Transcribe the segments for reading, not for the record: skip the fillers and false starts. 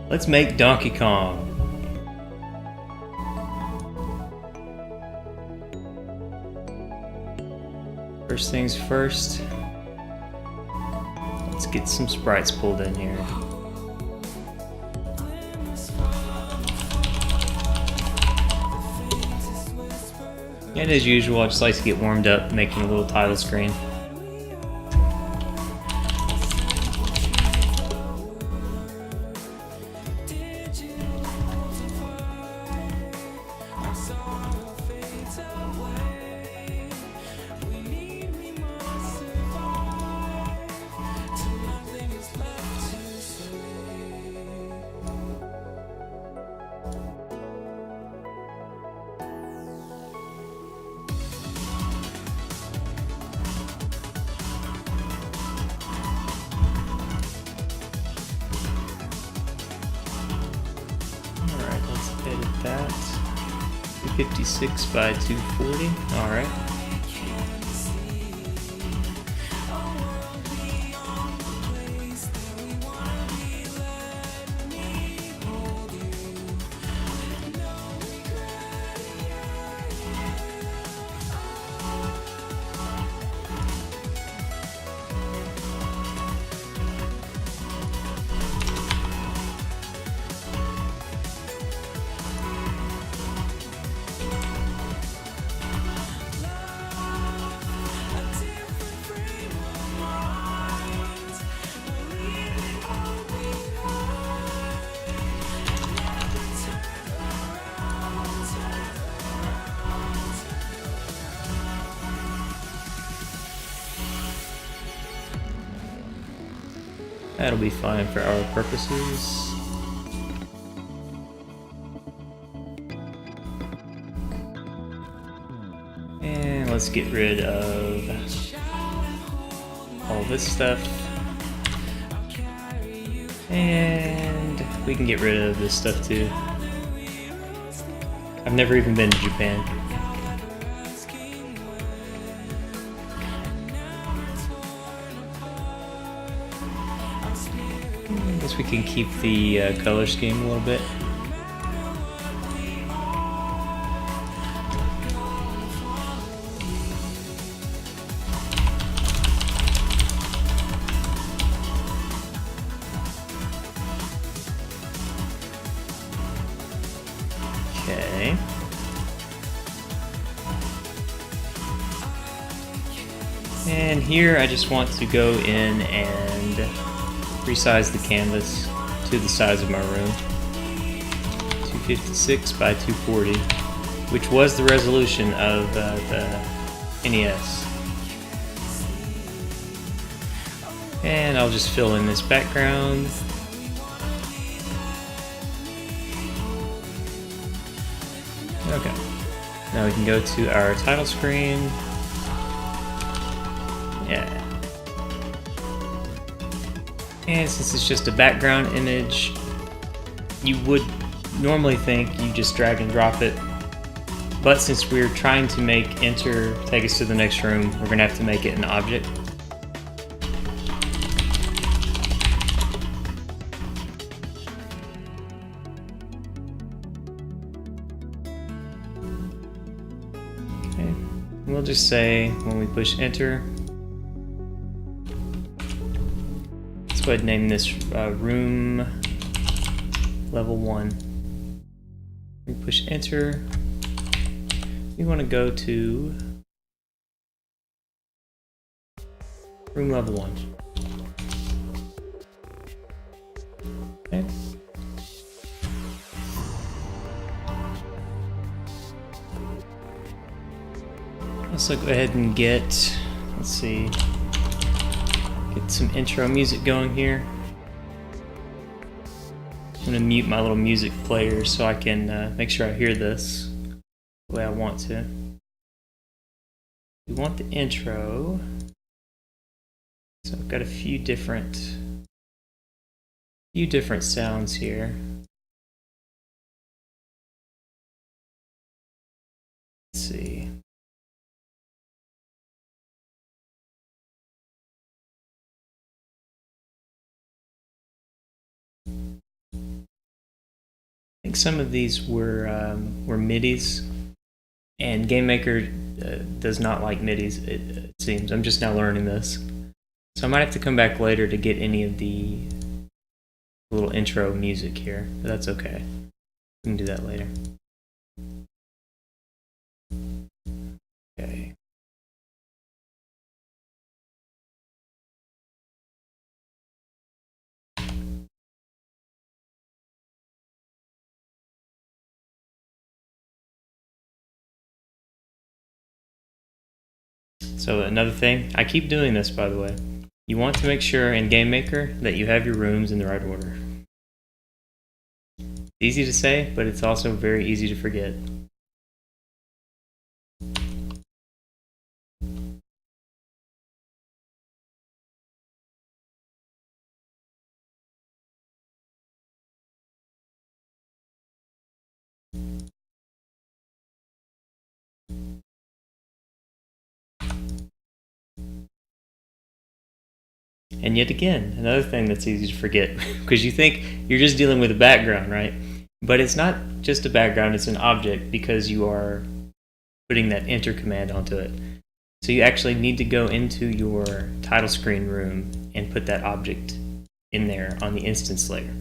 Let's make Donkey Kong. First things first, let's get some sprites pulled in here. And as usual, I just like to get warmed up making a little title screen. Edit that. 256 by 240. Alright. That'll be fine for our purposes. And let's get rid of all this stuff. And we can get rid of this stuff too. I've never even been to Japan. I guess we can keep the color scheme a little bit. Okay. And here I just want to go in and resize the canvas to the size of my room. 256 by 240, which was the resolution of the NES. And I'll just fill in this background. Okay. Now we can go to our title screen. Yeah. And since it's just a background image, you would normally think you just drag and drop it. But since we're trying to make enter take us to the next room, we're going to have to make it an object. Okay. We'll just say when we push enter, let's go ahead and name this room level 1. We push enter. We want to go to room level 1. Okay. Let's go ahead and get, let's see, get some intro music going here. I'm going to mute my little music player so I can make sure I hear this the way I want to. We want the intro. So I've got a few different sounds here. Let's see. think some of these were MIDIs, and GameMaker does not like MIDIs, it seems. I'm just now learning this. So I might have to come back later to get any of the little intro music here, but that's okay. We can do that later. Okay. So another thing, I keep doing this by the way, you want to make sure in GameMaker that you have your rooms in the right order. Easy to say, but it's also very easy to forget. And yet again, another thing that's easy to forget, because you think you're just dealing with a background, right? But it's not just a background, it's an object, because you are putting that enter command onto it. So you actually need to go into your title screen room and put that object in there on the instance layer.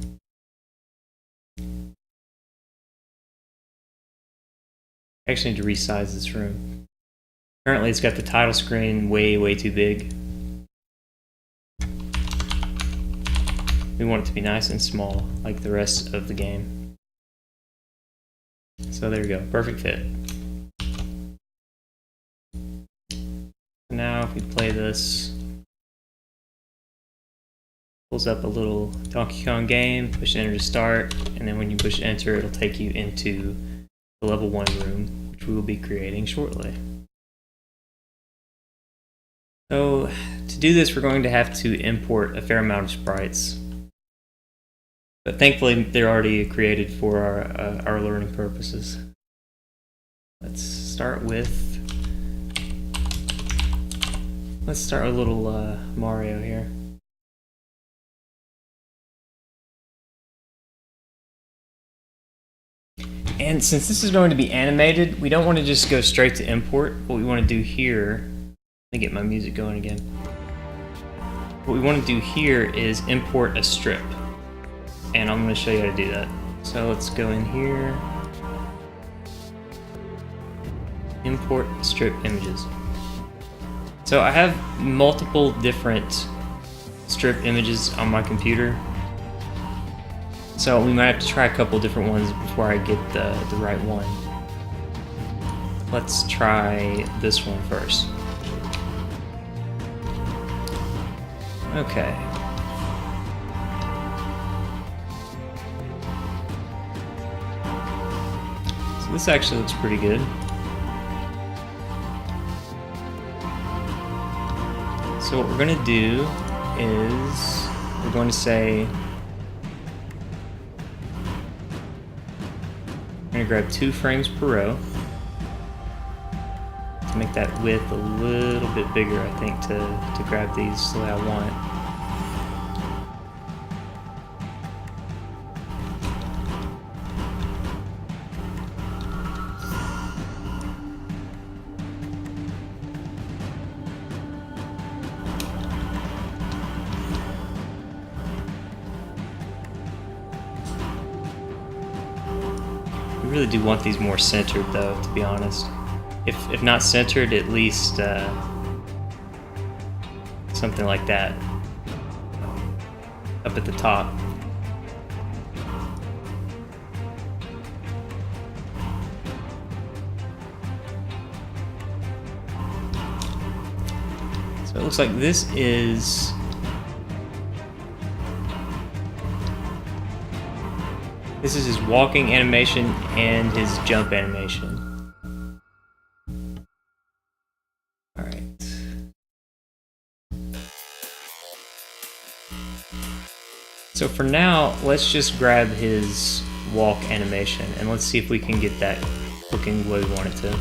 I actually need to resize this room. Currently it's got the title screen way too big. We want it to be nice and small, like the rest of the game. So there we go, perfect fit. Now if we play this, pulls up a little Donkey Kong game, push enter to start, and then when you push enter, it'll take you into the level 1 room, which we will be creating shortly. So to do this, we're going to have to import a fair amount of sprites. But thankfully, they're already created for our learning purposes. Let's start with a little Mario here. And since this is going to be animated, we don't want to just go straight to import. What we want to do here, let me get my music going again. What we want to do here is import a strip. And I'm going to show you how to do that. So let's go in here, import strip images. So I have multiple different strip images on my computer. So we might have to try a couple different ones before I get the right one. Let's try this one first. Okay. So this actually looks pretty good. So what we're going to do is we're going to say we're going to grab 2 frames per row to make that width a little bit bigger, I think, to grab these the way I want. We really do want these more centered, though, to be honest. If not centered, at least something like that up at the top. So it looks like this is his walking animation and his jump animation. Alright. So for now, let's just grab his walk animation and let's see if we can get that looking the way we want it to.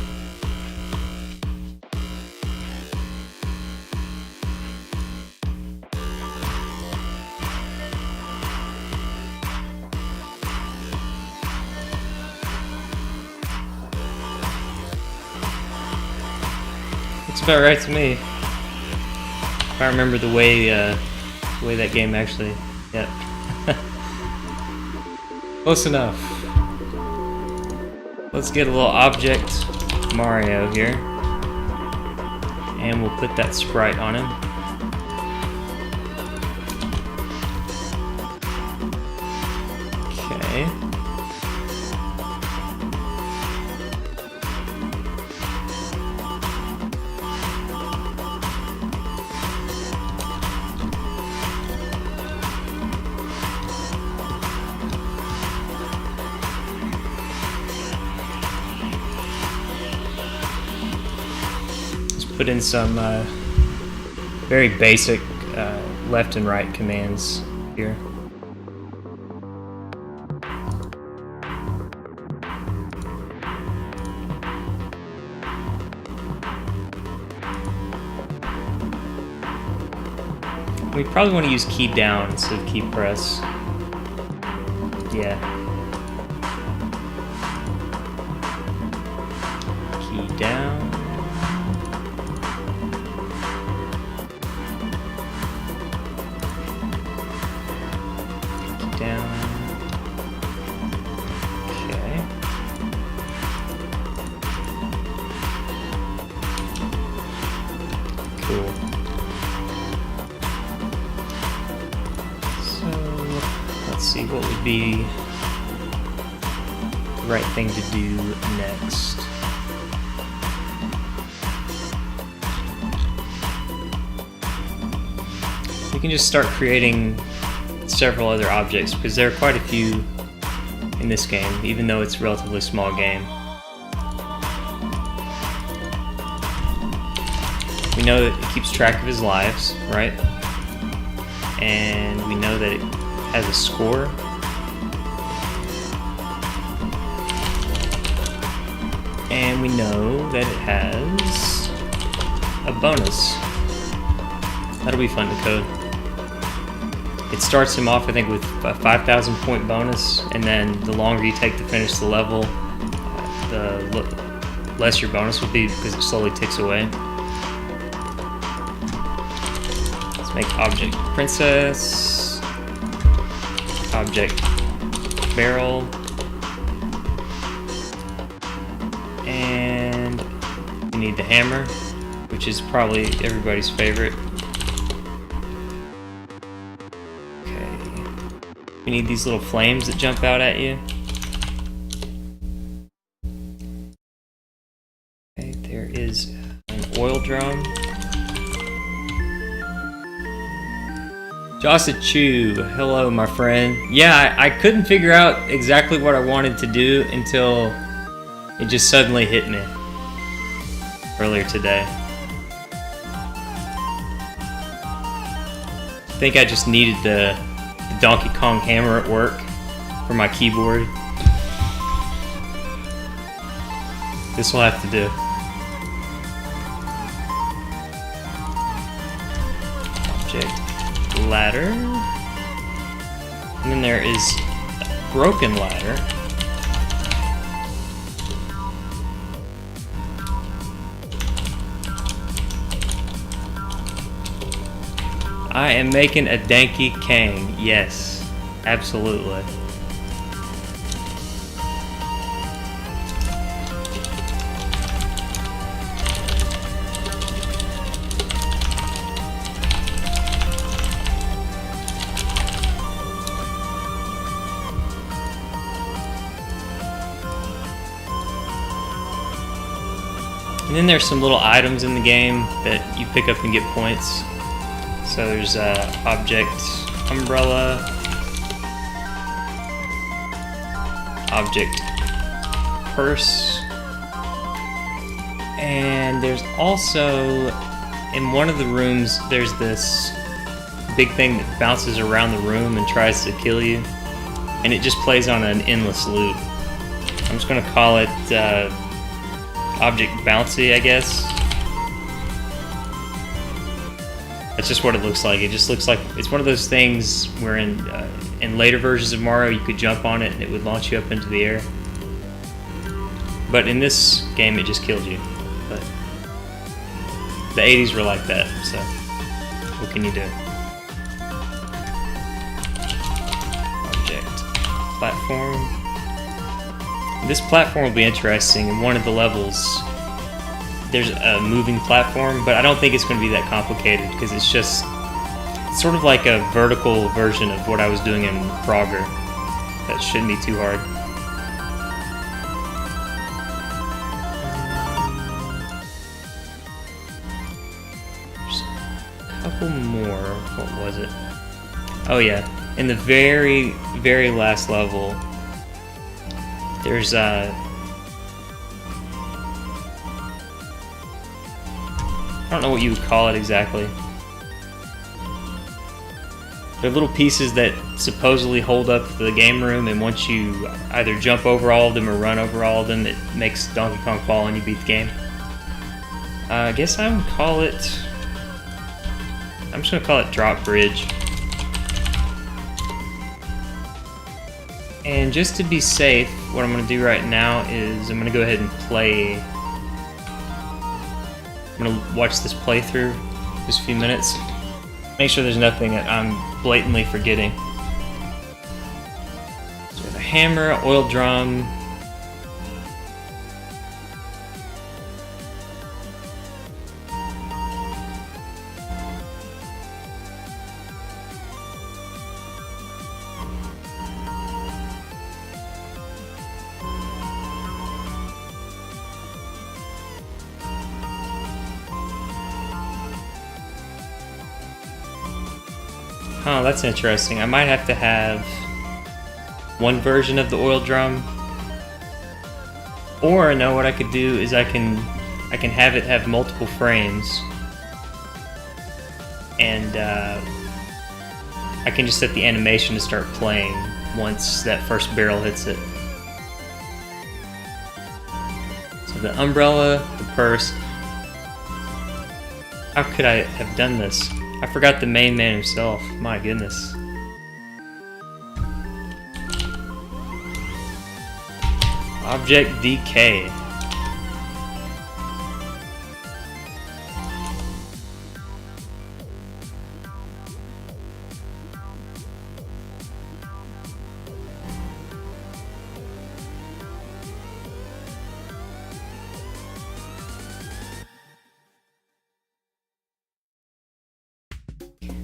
It's about right to me. If I remember the way that game actually. Yep. Close enough. Let's get a little object Mario here, and we'll put that sprite on him. Okay. Put in some very basic left and right commands here. We probably want to use key down instead of key press. Yeah. Key down. Down. Okay. Cool. So let's see what would be the right thing to do next. We can just start creating several other objects, because there are quite a few in this game, even though it's a relatively small game. We know that it keeps track of his lives, right? And we know that it has a score. And we know that it has a bonus. That'll be fun to code. It starts him off, I think, with a 5,000 point bonus, and then the longer you take to finish the level, the less your bonus will be, because it slowly ticks away. Let's make object princess, object barrel, and we need the hammer, which is probably everybody's favorite. We need these little flames that jump out at you. Okay, there is an oil drum. Jossa Chu, hello my friend. Yeah, I couldn't figure out exactly what I wanted to do until it just suddenly hit me earlier today. I think I just needed the Donkey Kong hammer at work for my keyboard. This will have to do. Object ladder. And then there is a broken ladder. I am making a Danky Kang. Yes, absolutely. And then there's some little items in the game that you pick up and get points. So there's object umbrella, object purse, and there's also, in one of the rooms, there's this big thing that bounces around the room and tries to kill you, and it just plays on an endless loop. I'm just going to call it object bouncy, I guess. That's just what it looks like. It just looks like it's one of those things where in later versions of Mario you could jump on it and it would launch you up into the air. But in this game it just killed you. But The 80s were like that, so what can you do? Object, platform. This platform will be interesting. In one of the levels, there's a moving platform, but I don't think it's going to be that complicated because it's just sort of like a vertical version of what I was doing in Frogger. That shouldn't be too hard. There's a couple more. What was it? Oh yeah, in the very, very last level, there's I don't know what you would call it exactly. They're little pieces that supposedly hold up the game room, and once you either jump over all of them or run over all of them, it makes Donkey Kong fall and you beat the game. I guess I would call it... I'm just going to call it Drop Bridge. And just to be safe, what I'm going to do right now is I'm going to go ahead and play... I'm going to watch this playthrough just a few minutes. Make sure there's nothing that I'm blatantly forgetting. So we have a hammer, oil drum. Oh, that's interesting. I might have to have one version of the oil drum, or no, what I could do is I can have it have multiple frames, and I can just set the animation to start playing once that first barrel hits it. So the umbrella, the purse. How could I have done this? I forgot the main man himself. My goodness. Object decay.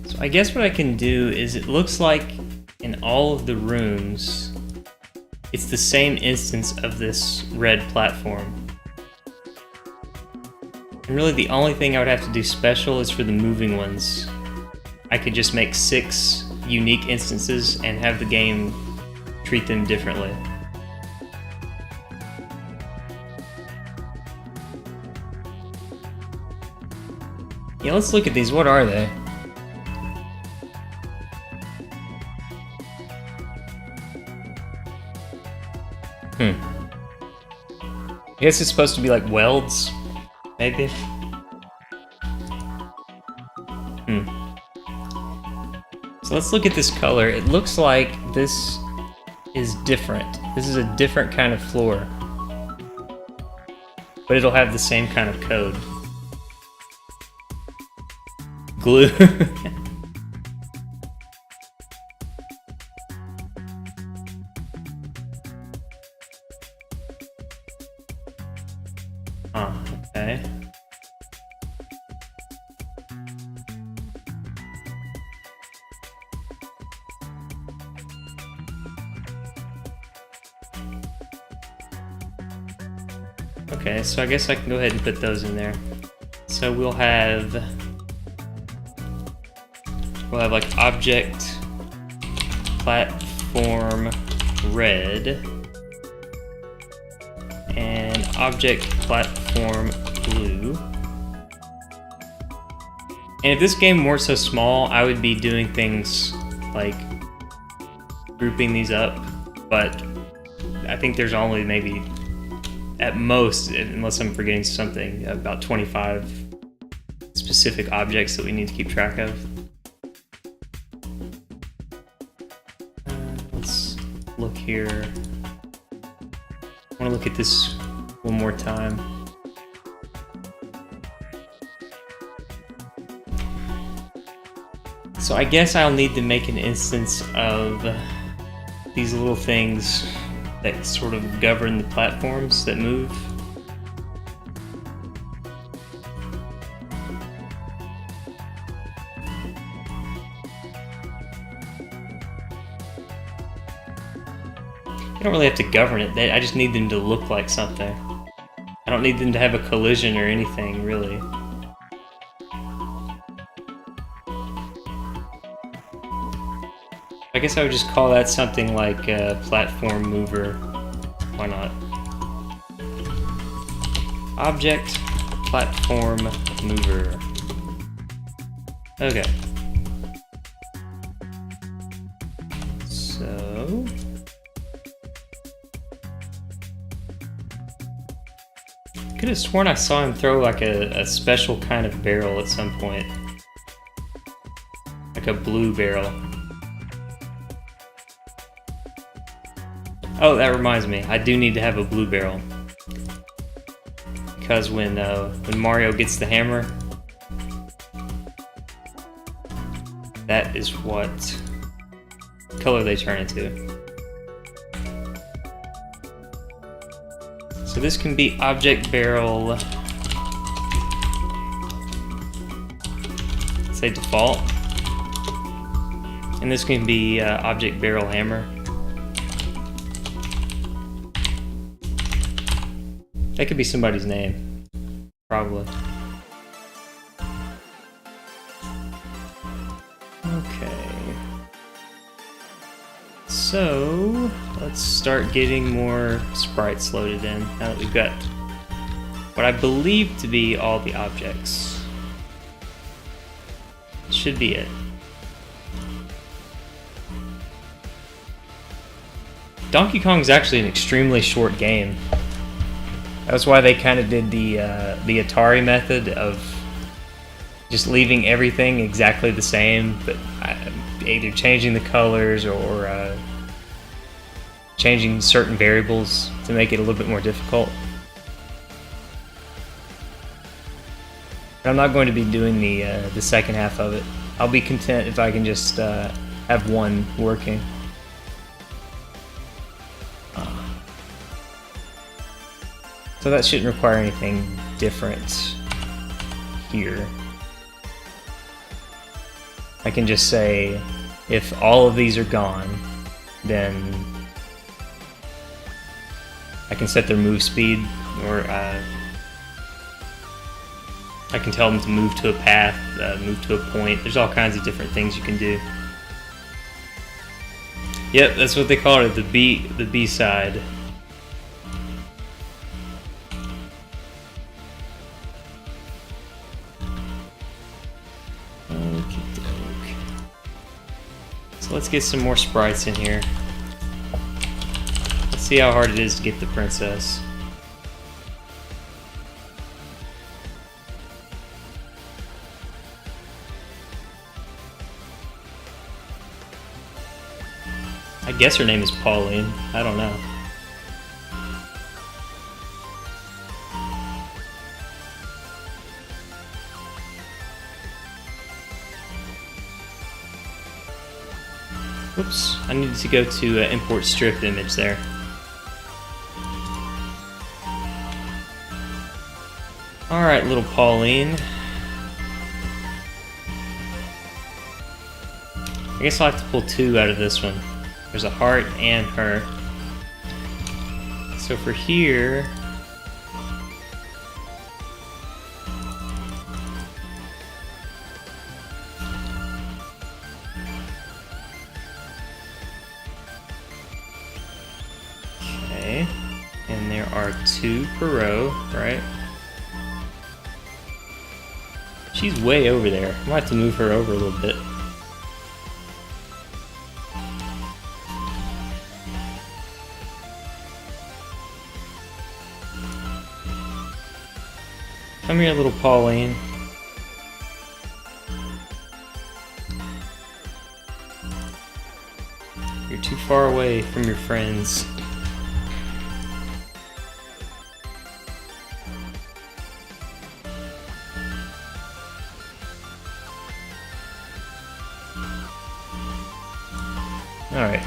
So I guess what I can do is, it looks like in all of the rooms, it's the same instance of this red platform. And really the only thing I would have to do special is for the moving ones. I could just make 6 unique instances and have the game treat them differently. Yeah, let's look at these. What are they? I guess it's supposed to be like welds, maybe? So let's look at this color. It looks like this is different. This is a different kind of floor. But it'll have the same kind of code. Glue. Okay. Okay, so I guess I can go ahead and put those in there. So we'll have like object platform red and object platform blue. And if this game weren't so small, I would be doing things like grouping these up, but I think there's only maybe, at most, unless I'm forgetting something, about 25 specific objects that we need to keep track of. Let's look here. I want to look at this one more time. So I guess I'll need to make an instance of these little things that sort of govern the platforms that move. I don't really have to govern it, I just need them to look like something. I don't need them to have a collision or anything, really. I guess I would just call that something like a platform mover. Why not? Object platform mover. Okay. So could have sworn I saw him throw like a special kind of barrel at some point. Like a blue barrel. Oh, that reminds me. I do need to have a blue barrel. Because when Mario gets the hammer, that is what color they turn into. So this can be object barrel, say default, and this can be object barrel hammer. That could be somebody's name, probably. Okay. So, let's start getting more sprites loaded in, now that we've got what I believe to be all the objects. Should be it. Donkey Kong's actually an extremely short game. That's why they kind of did the Atari method of just leaving everything exactly the same, but either changing the colors or changing certain variables to make it a little bit more difficult. But I'm not going to be doing the second half of it. I'll be content if I can just have one working. So that shouldn't require anything different here. I can just say, if all of these are gone, then I can set their move speed, or I can tell them to move to a path, move to a point. There's all kinds of different things you can do. Yep, that's what they call it, the B side. So let's get some more sprites in here. Let's see how hard it is to get the princess. I guess her name is Pauline. I don't know. Whoops, I needed to go to import strip image there. Alright, little Pauline. I guess I'll have to pull two out of this one. There's a heart and her. So for here... Okay, and there are two per row, right? She's way over there. I might have to move her over a little bit. Come here, little Pauline. You're too far away from your friends. Alright.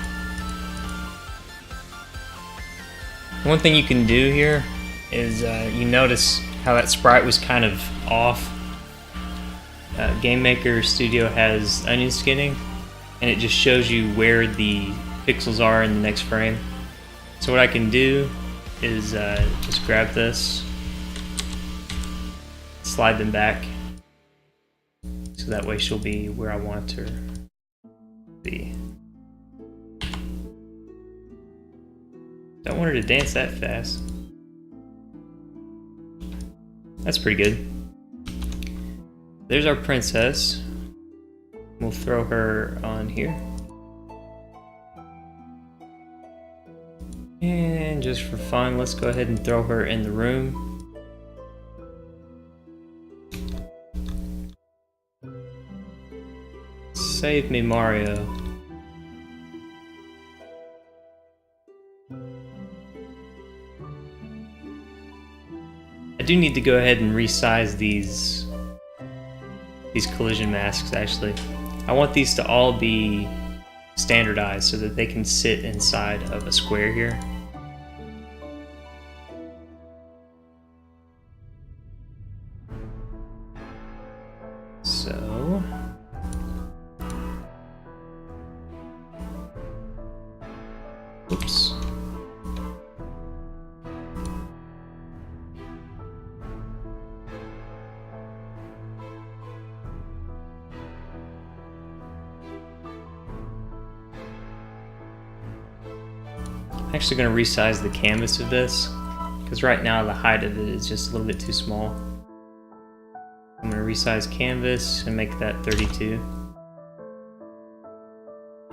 One thing you can do here is you notice how that sprite was kind of off. Game Maker Studio has onion skinning, and it just shows you where the pixels are in the next frame. So what I can do is just grab this, slide them back, so that way she'll be where I want her to be. Don't want her to dance that fast. That's pretty good. There's our princess. We'll throw her on here. And just for fun, let's go ahead and throw her in the room. Save me, Mario. I do need to go ahead and resize these collision masks, actually. I want these to all be standardized so that they can sit inside of a square here. So oops. I'm actually going to resize the canvas of this, because right now the height of it is just a little bit too small. I'm going to resize canvas and make that 32.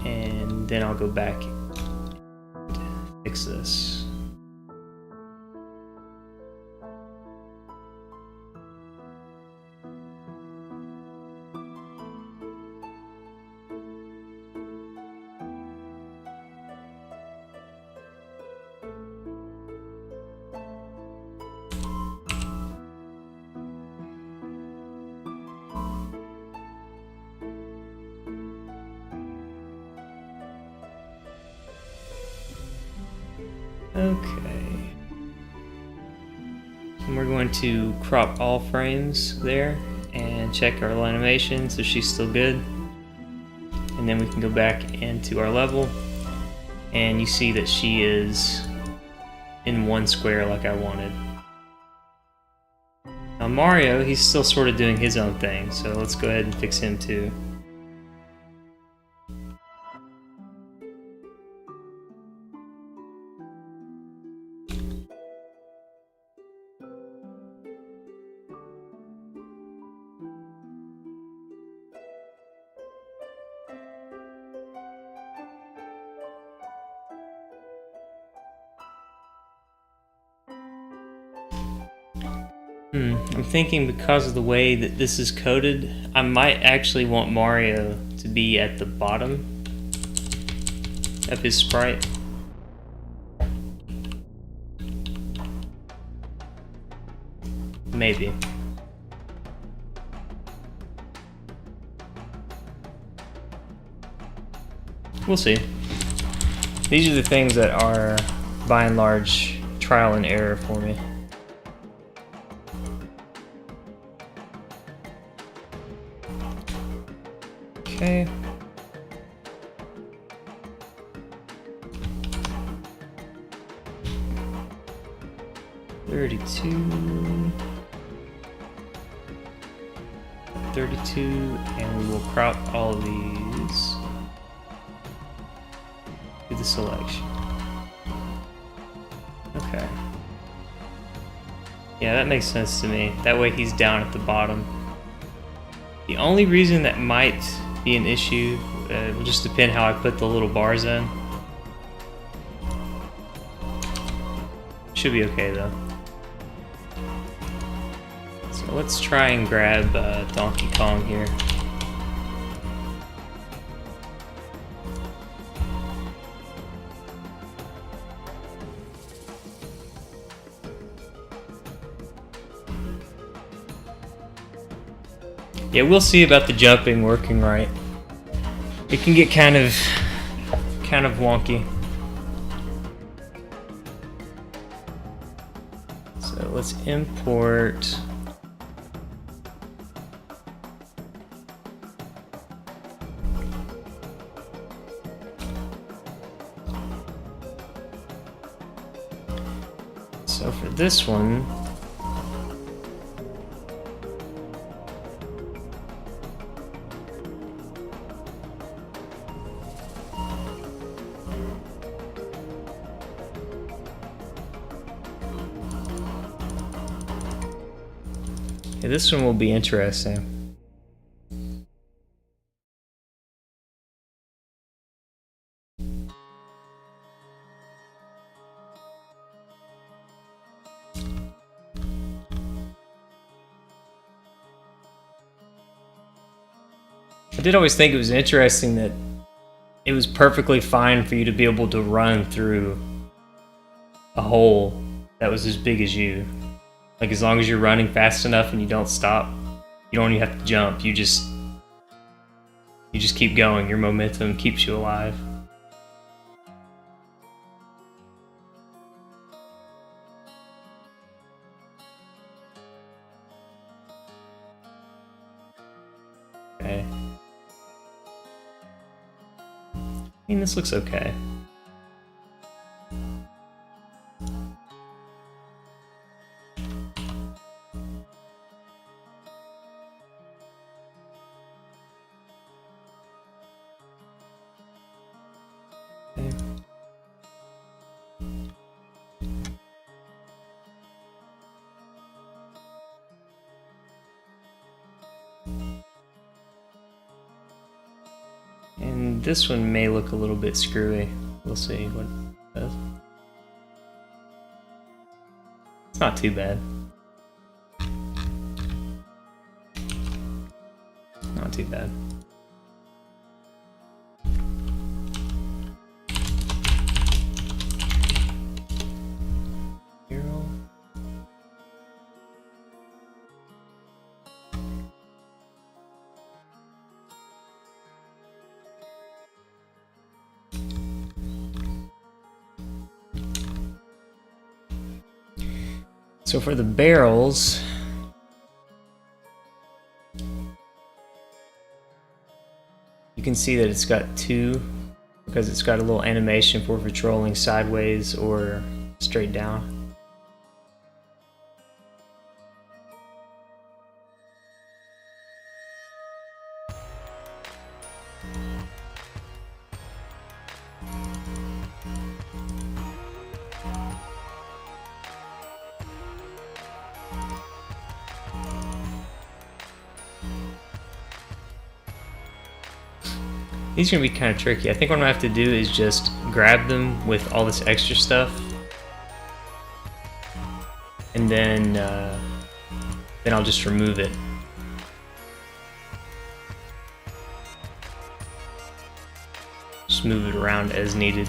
And then I'll go back and fix this. Okay. And we're going to crop all frames there and check our animation so she's still good. And then we can go back into our level and you see that she is in one square like I wanted. Now Mario, he's still sort of doing his own thing, so let's go ahead and fix him too. I'm thinking because of the way that this is coded, I might actually want Mario to be at the bottom of his sprite. Maybe. We'll see. These are the things that are, by and large, trial and error for me. Okay. $32, and we will crop all of these to the selection. Okay. Yeah, that makes sense to me. That way he's down at the bottom. The only reason that might be an issue will just depend how I put the little bars in. Should be okay though. So let's try and grab Donkey Kong here. Yeah, we'll see about the jumping working right. It can get kind of kind of wonky. So let's import. So for this one, okay, this one will be interesting. I did always think it was interesting that it was perfectly fine for you to be able to run through a hole that was as big as you. Like, as long as you're running fast enough and you don't stop, you don't even have to jump. You just keep going. Your momentum keeps you alive. Okay. I mean, this looks okay. And this one may look a little bit screwy. We'll see what it does. It's not too bad. Not too bad. Barrel. So for the barrels, you can see that it's got two, because it's got a little animation for patrolling sideways or straight down. These are gonna be kind of tricky. I think what I'm gonna have to do is just grab them with all this extra stuff, and then I'll just remove it. Just move it around as needed.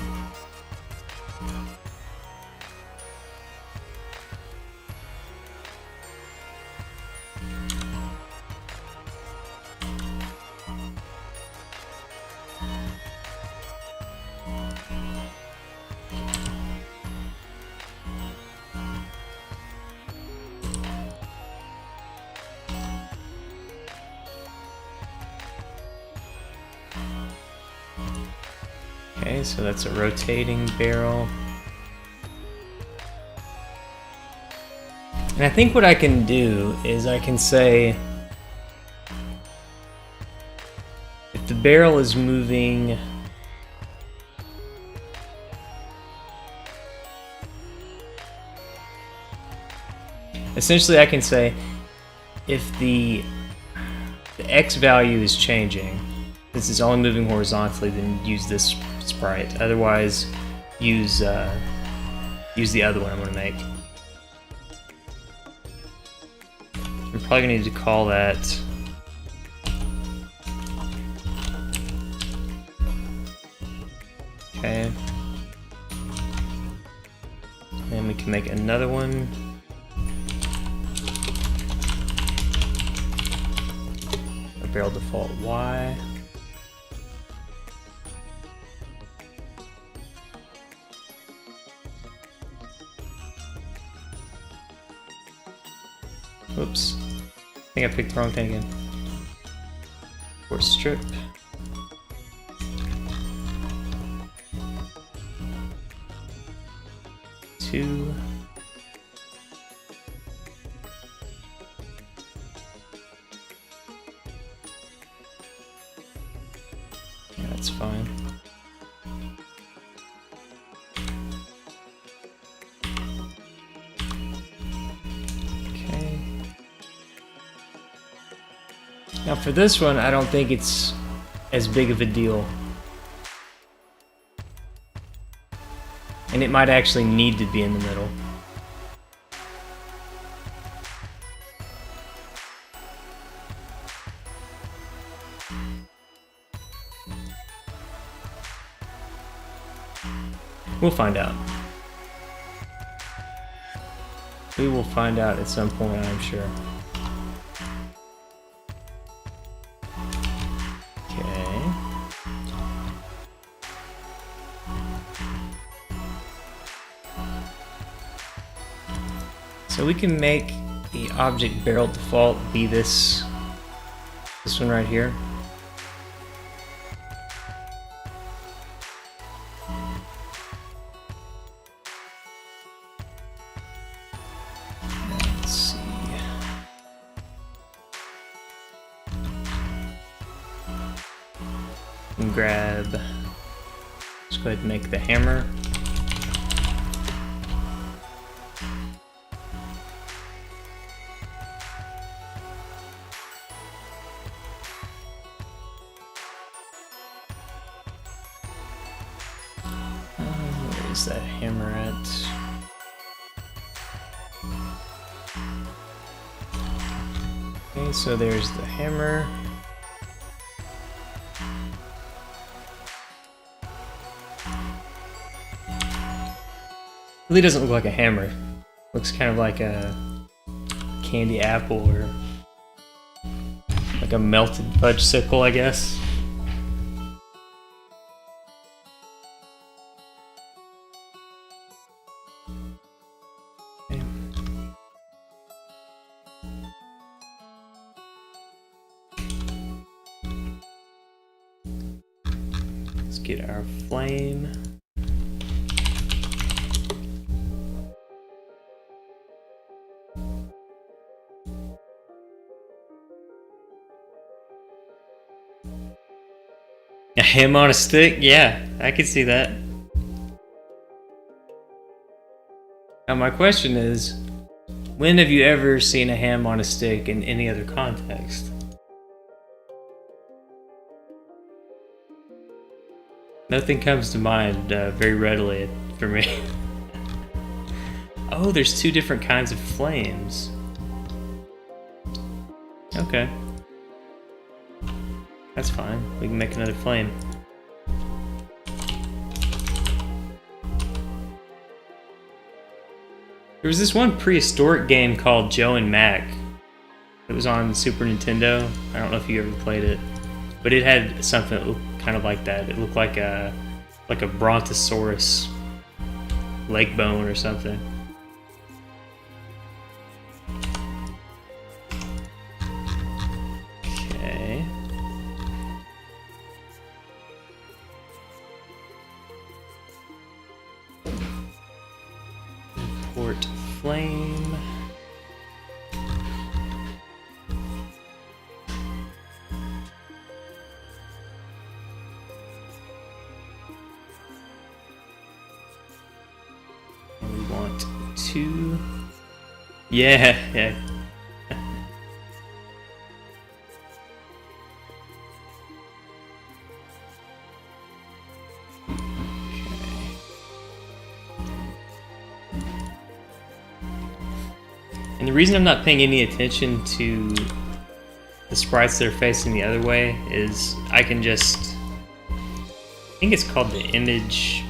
Okay, so that's a rotating barrel. And I think what I can do is I can say, if the barrel is moving essentially I can say if the X value is changing, this is only moving horizontally, then use this sprite. Otherwise, use the other one I'm going to make. I'm probably going to need to call that okay. And we can make another one. A barrel default Y. think I picked the wrong thing again. For strip. Two. Yeah, that's fine. Okay. Now for this one, I don't think it's as big of a deal. And it might actually need to be in the middle. We'll find out. We will find out at some point, I'm sure. Okay. So we can make the object barrel default be this one right here. Let's see. And grab. Let's go ahead and make the hammer. Where's that hammer at? Okay, so there's the hammer. Really doesn't look like a hammer. Looks kind of like a candy apple or like a melted fudgesicle, I guess. Let's get our flame. A ham on a stick? Yeah, I could see that. Now my question is, when have you ever seen a ham on a stick in any other context? Nothing comes to mind very readily for me. Oh, there's two different kinds of flames. Okay. That's fine. We can make another flame. There was this one prehistoric game called Joe and Mac. It was on Super Nintendo. I don't know if you ever played it, but it had something that looked kind of like that. It looked like a brontosaurus leg bone or something. Okay. Import flame. And we want two. Yeah, yeah. And the reason I'm not paying any attention to the sprites that are facing the other way is I can just, I think it's called the image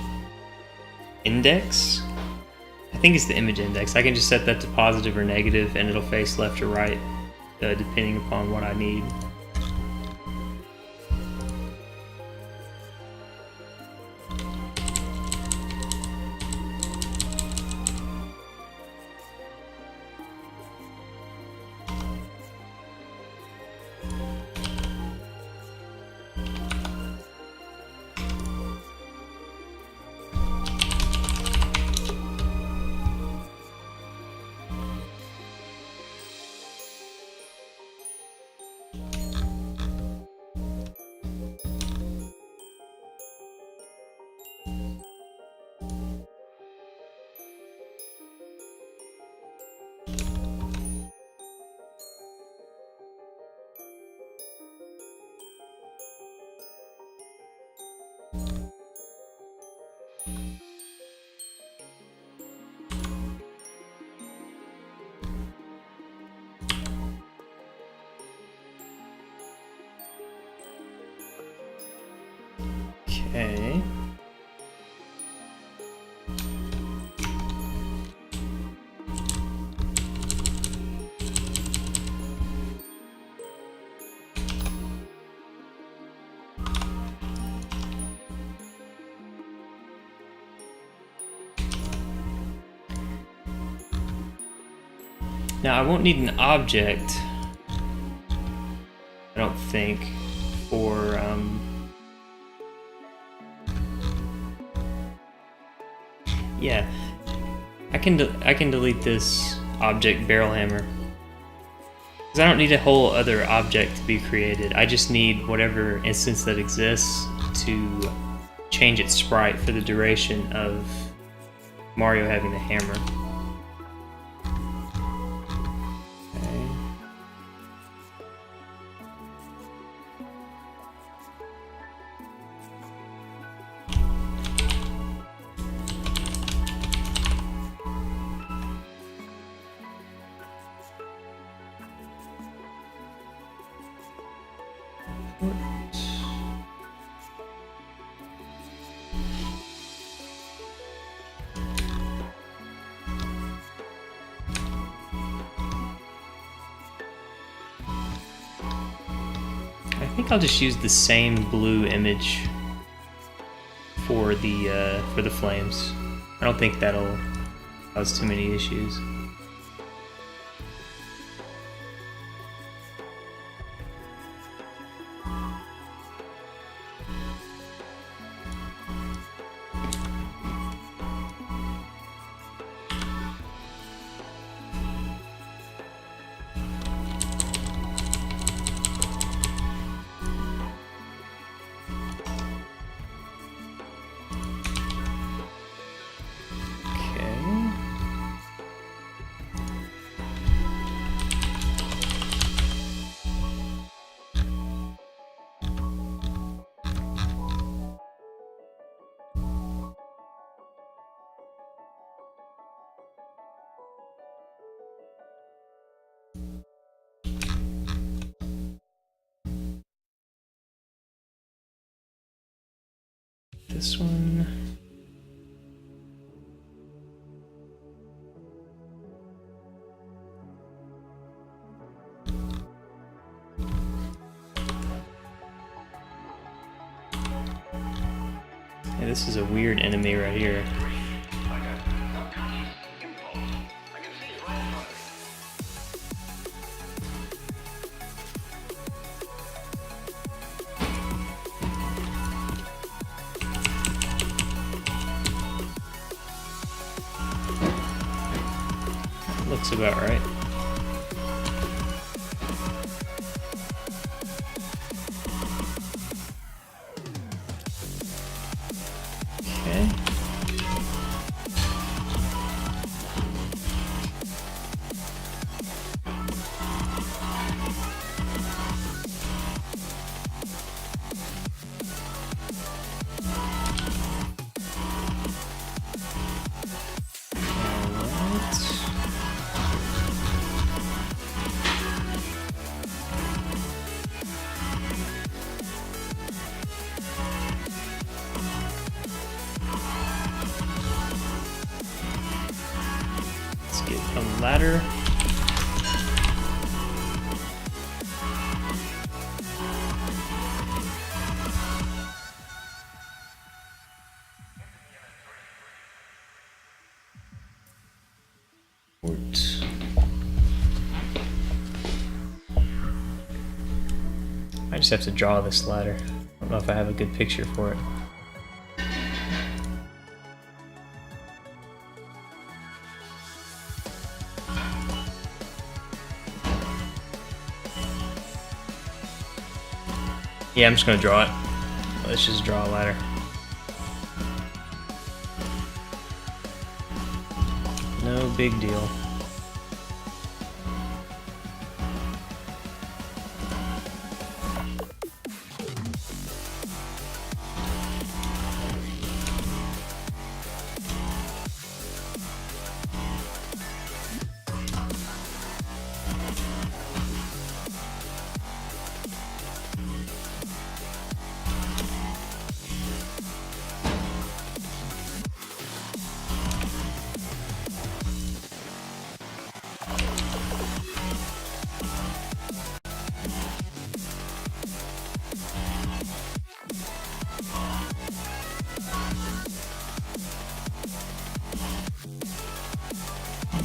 index. I think it's the image index. I can just set that to positive or negative and it'll face left or right depending upon what I need. Okay. Now I won't need an object, I don't think, for yeah, I can delete this object barrel hammer because I don't need a whole other object to be created. I just need whatever instance that exists to change its sprite for the duration of Mario having the hammer. I think I'll just use the same blue image for the flames. I don't think that'll cause too many issues. This one. Hey, this is a weird enemy right here. Looks about right. Okay. Get a ladder. I just have to draw this ladder. I don't know if I have a good picture for it. Yeah, I'm just gonna draw it. Let's just draw a ladder. No big deal.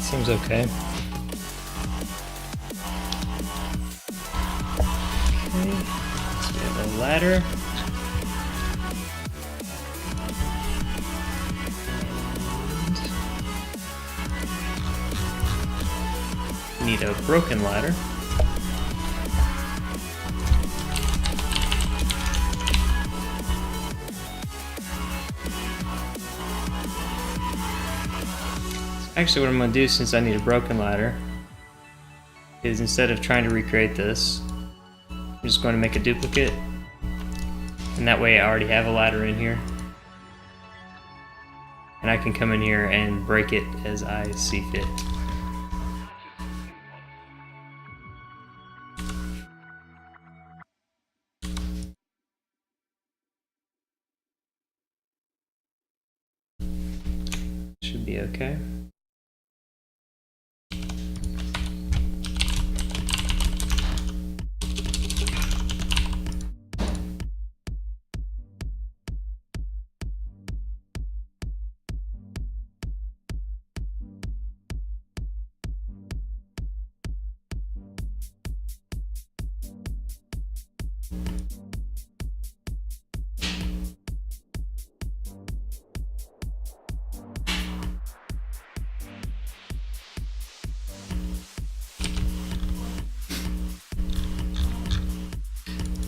Seems okay. Okay, so we have a ladder. And we need a broken ladder. Actually, what I'm going to do, since I need a broken ladder, is instead of trying to recreate this, I'm just going to make a duplicate, and that way I already have a ladder in here, and I can come in here and break it as I see fit. Should be okay.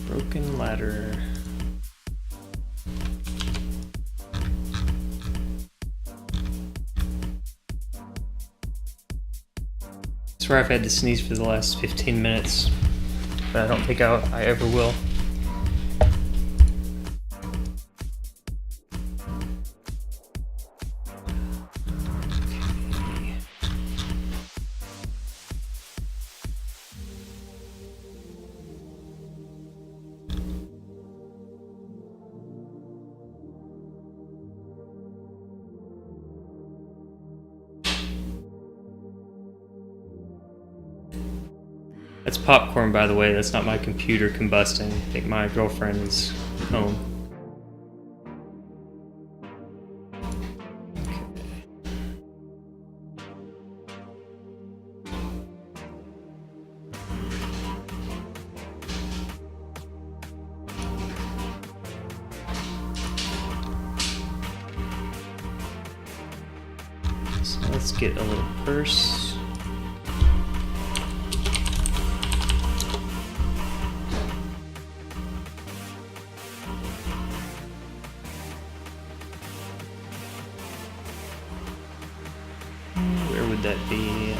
Broken ladder. I swear I've had to sneeze for the last 15 minutes, but I don't think I ever will. That's popcorn, by the way. That's not my computer combusting. I think my girlfriend is home. So let's get a little purse. Where would that be?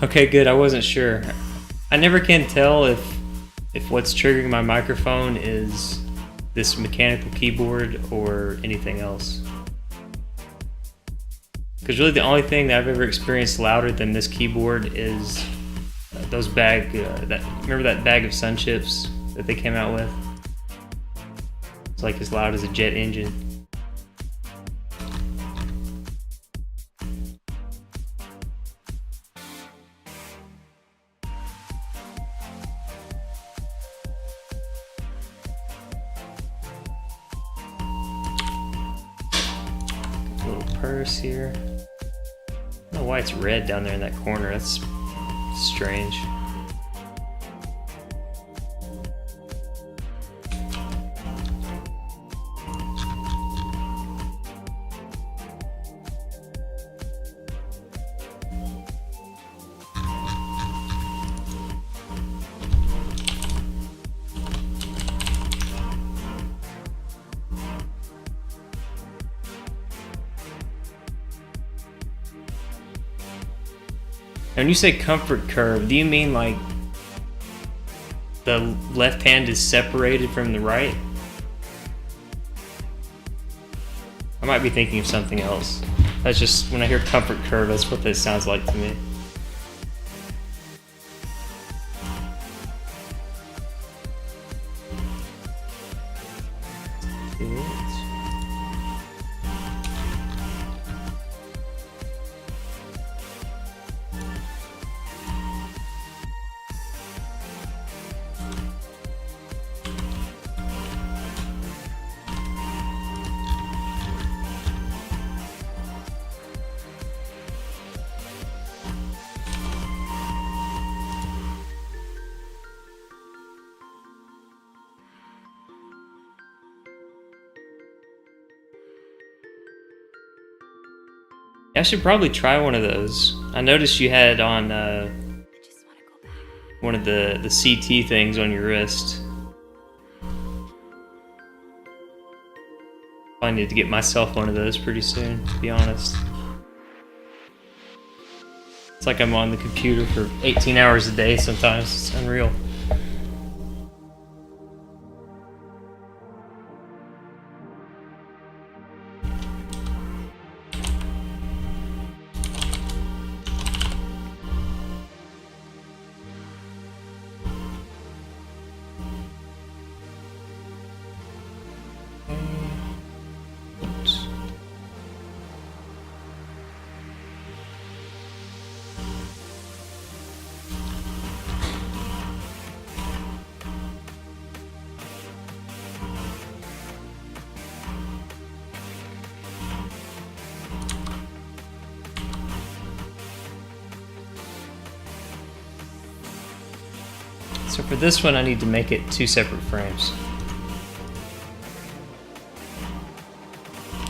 Okay, good. I wasn't sure. I never can tell if what's triggering my microphone is this mechanical keyboard or anything else. Because really the only thing that I've ever experienced louder than this keyboard is those remember that bag of Sun Chips that they came out with? It's like as loud as a jet engine. Purse here. I don't know why it's red down there in that corner. That's strange. When you say comfort curve, do you mean like the left hand is separated from the right? I might be thinking of something else. That's just, when I hear comfort curve, that's what this sounds like to me. I should probably try one of those. I noticed you had on one of the CT things on your wrist. I need to get myself one of those pretty soon, to be honest. It's like I'm on the computer for 18 hours a day sometimes. It's unreal. So for this one, I need to make it 2 separate frames.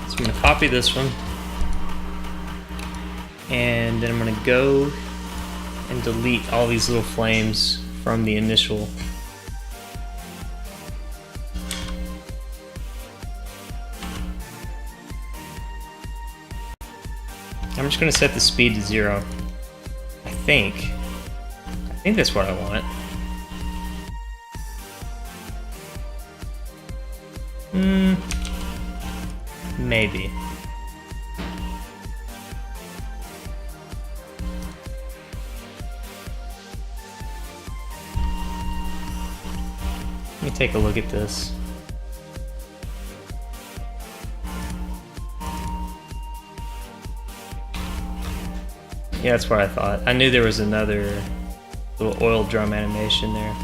So I'm going to copy this one, and then I'm going to go and delete all these little flames from the initial. I'm just going to set the speed to 0. I think that's what I want. Maybe. Let me take a look at this. Yeah, that's what I thought. I knew there was another little oil drum animation there.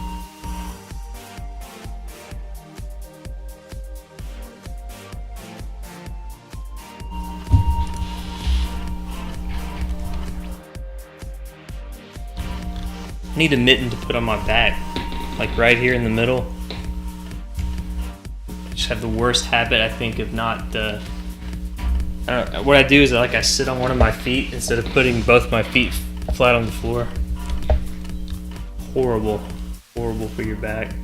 I need a mitten to put on my back, like right here in the middle. I just have the worst habit, I think, of not. I don't know, what I do is I sit on one of my feet instead of putting both my feet flat on the floor. Horrible, horrible for your back.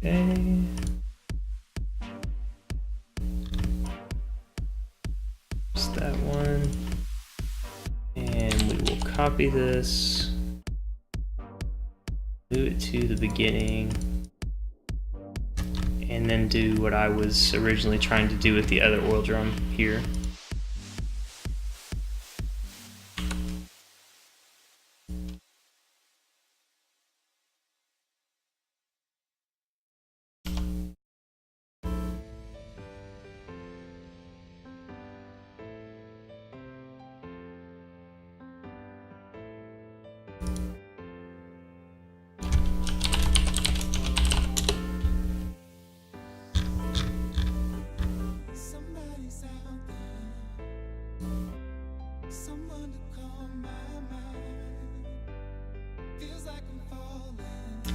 Okay. Just that one. And we will copy this. Move it to the beginning. And then do what I was originally trying to do with the other oil drum here.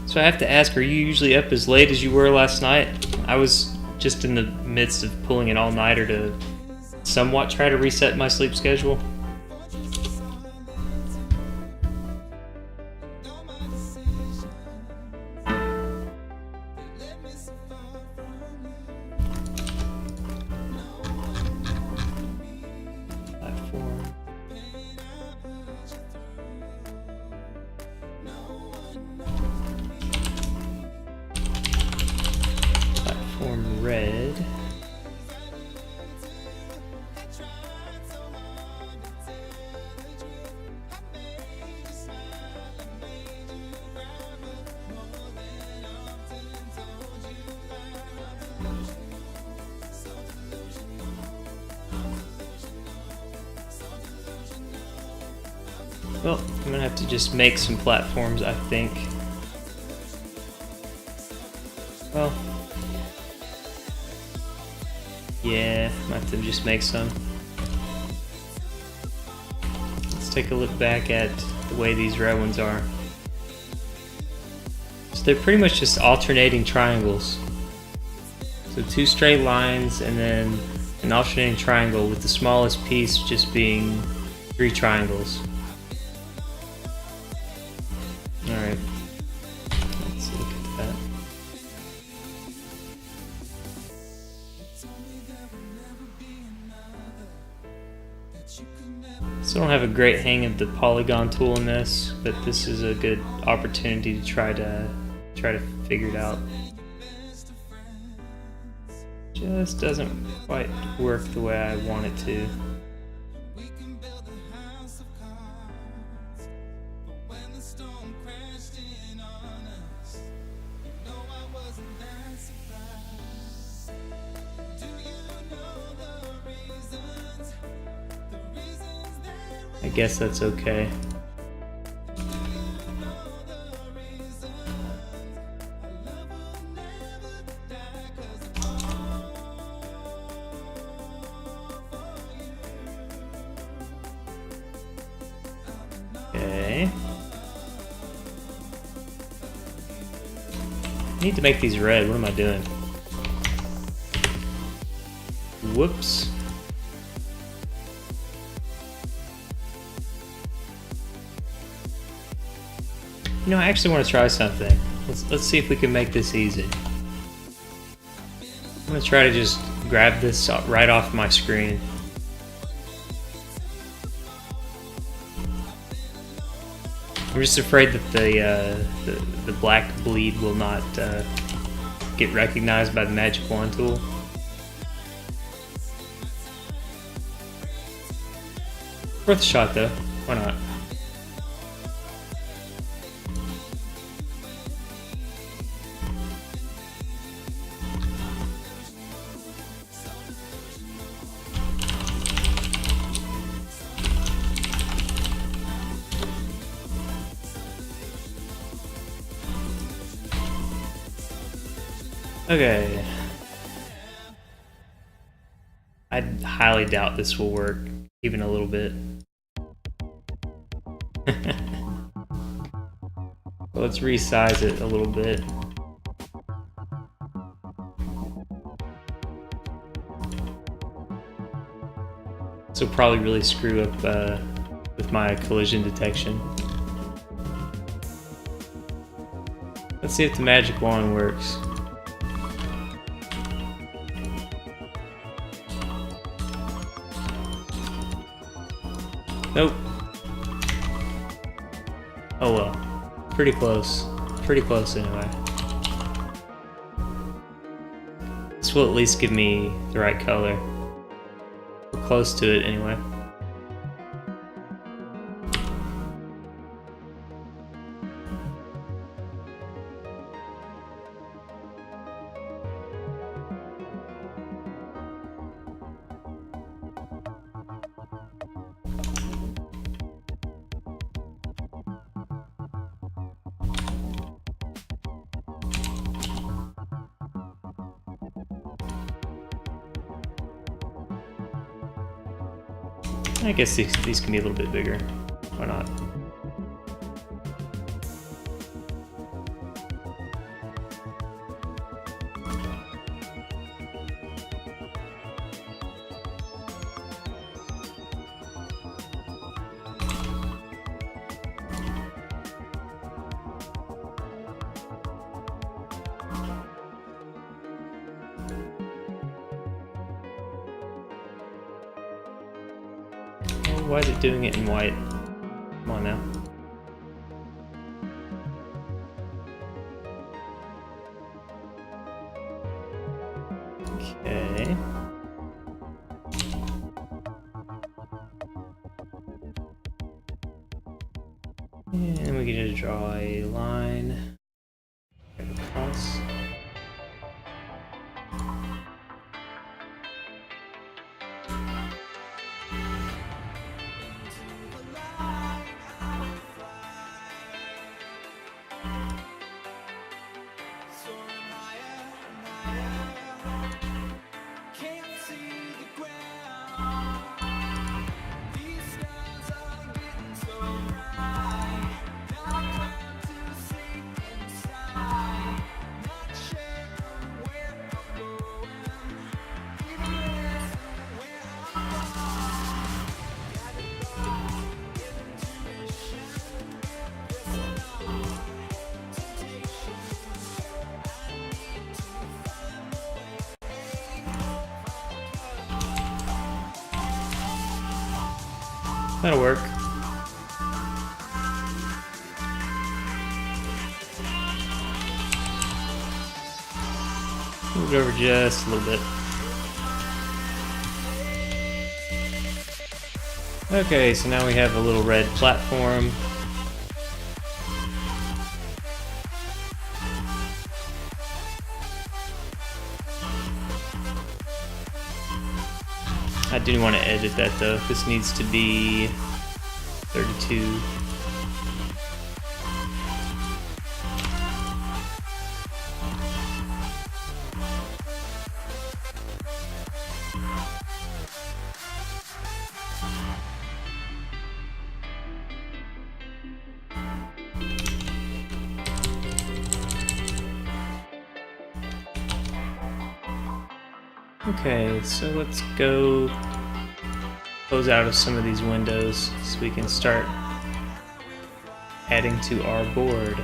So I have to ask, are you usually up as late as you were last night? I was just in the midst of pulling an all-nighter to somewhat try to reset my sleep schedule. Red. Well, I'm gonna have to just make some platforms, I think. Well, yeah, I might have to just make some. Let's take a look back at the way these red ones are. So they're pretty much just alternating triangles. So 2 straight lines and then an alternating triangle with the smallest piece just being 3 triangles. Alright, let's look at that. So I don't have a great hang of the polygon tool in this, but this is a good opportunity to try to figure it out. Just doesn't quite work the way I want it to. I guess that's okay. Okay. I need to make these red. What am I doing? Whoops. You know, I actually want to try something. Let's see if we can make this easy. I'm gonna try to just grab this right off my screen. I'm just afraid that the black bleed will not get recognized by the magic wand tool. Worth a shot though. Why not? Okay. I highly doubt this will work, even a little bit. Well, let's resize it a little bit. This will probably really screw up with my collision detection. Let's see if the magic wand works. Nope. Oh well. Pretty close. Pretty close anyway. This will at least give me the right color. We're close to it anyway. I guess these can be a little bit bigger. Why not? Why is it doing it in white? Come on now. Okay. And we get to draw a line across. That'll work. Move it over just a little bit. Okay, so now we have a little red platform. I do want to edit that though. This needs to be 32. Okay, so let's go close out of some of these windows so we can start adding to our board.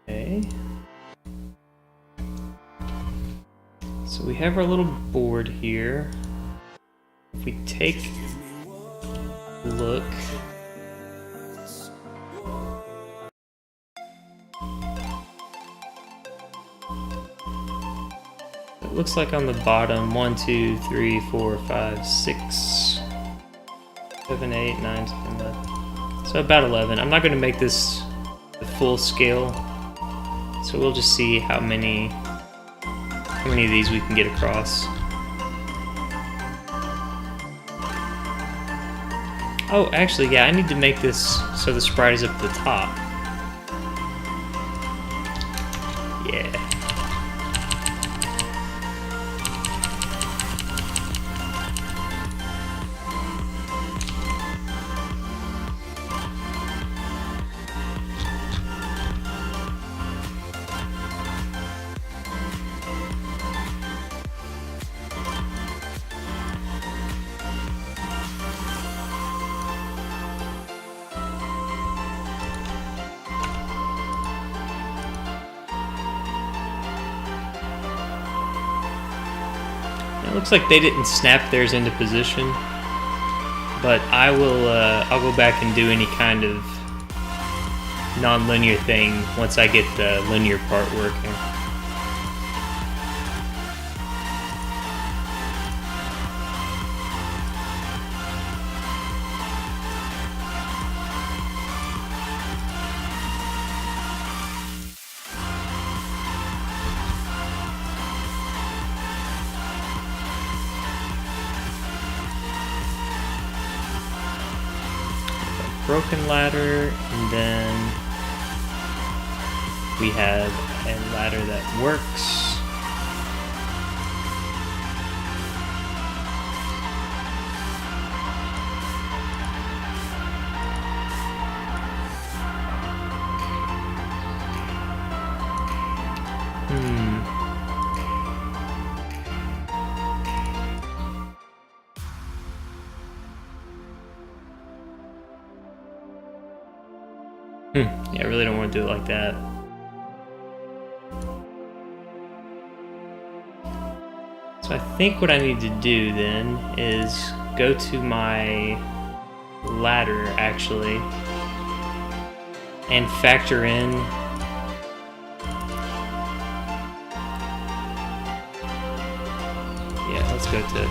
Okay. So we have our little board here. If we take a look, it looks like on the bottom 1, 2, 3, 4, 5, 6, 7, 8, 9, 10, 11. So about 11. I'm not going to make this the full scale, so we'll just see how many of these we can get across. Oh, actually, yeah, I need to make this so the sprite is up at the top. Yeah. It looks like they didn't snap theirs into position, but I will. I'll go back and do any kind of non-linear thing once I get the linear part working. Broken ladder, and then we have a ladder that works. Yeah, I really don't want to do it like that. So I think what I need to do then is go to my ladder actually and factor in let's go to it.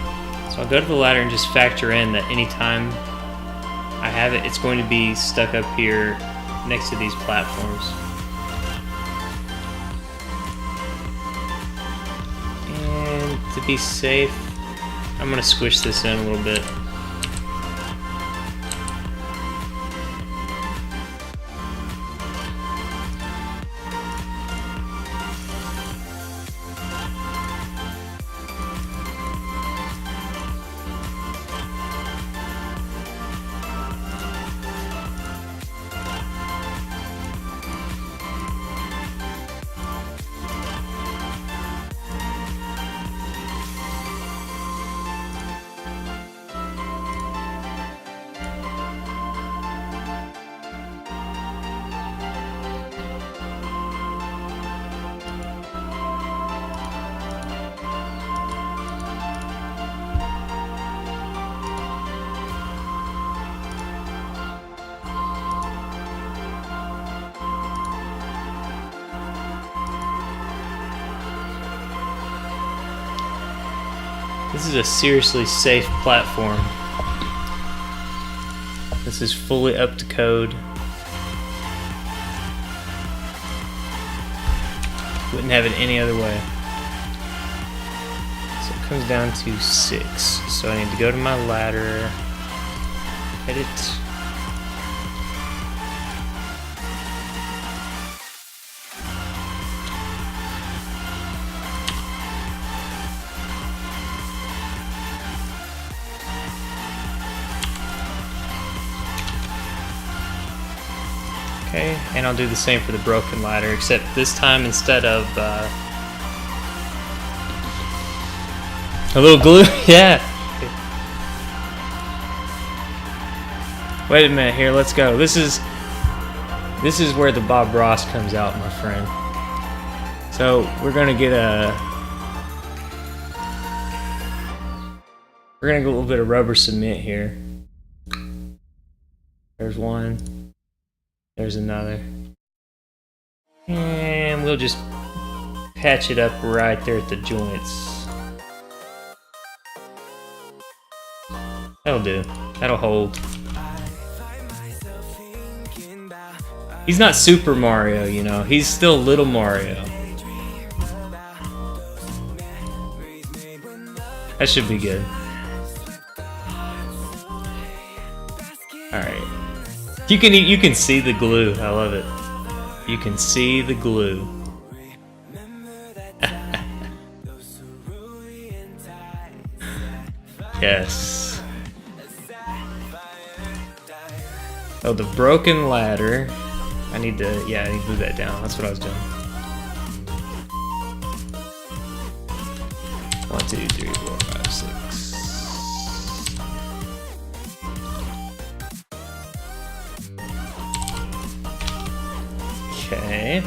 So I'll go to the ladder and just factor in that anytime I have it, it's going to be stuck up here next to these platforms. And to be safe, I'm going to squish this in a little bit. This is a seriously safe platform. This is fully up to code. Wouldn't have it any other way. So it comes down to 6. So I need to go to my ladder, edit. Okay, and I'll do the same for the broken ladder, except this time instead of a little glue, yeah. Wait a minute here, let's go. This is where the Bob Ross comes out, my friend. So we're gonna get a little bit of rubber cement here. There's one. There's another. And we'll just patch it up right there at the joints. That'll do. That'll hold. He's not Super Mario, you know. He's still Little Mario. That should be good. Alright. You can see the glue. I love it. You can see the glue. Yes. Oh, the broken ladder. I need to move that down. That's what I was doing. 1, 2, 3, 4, 5, 6. Okay.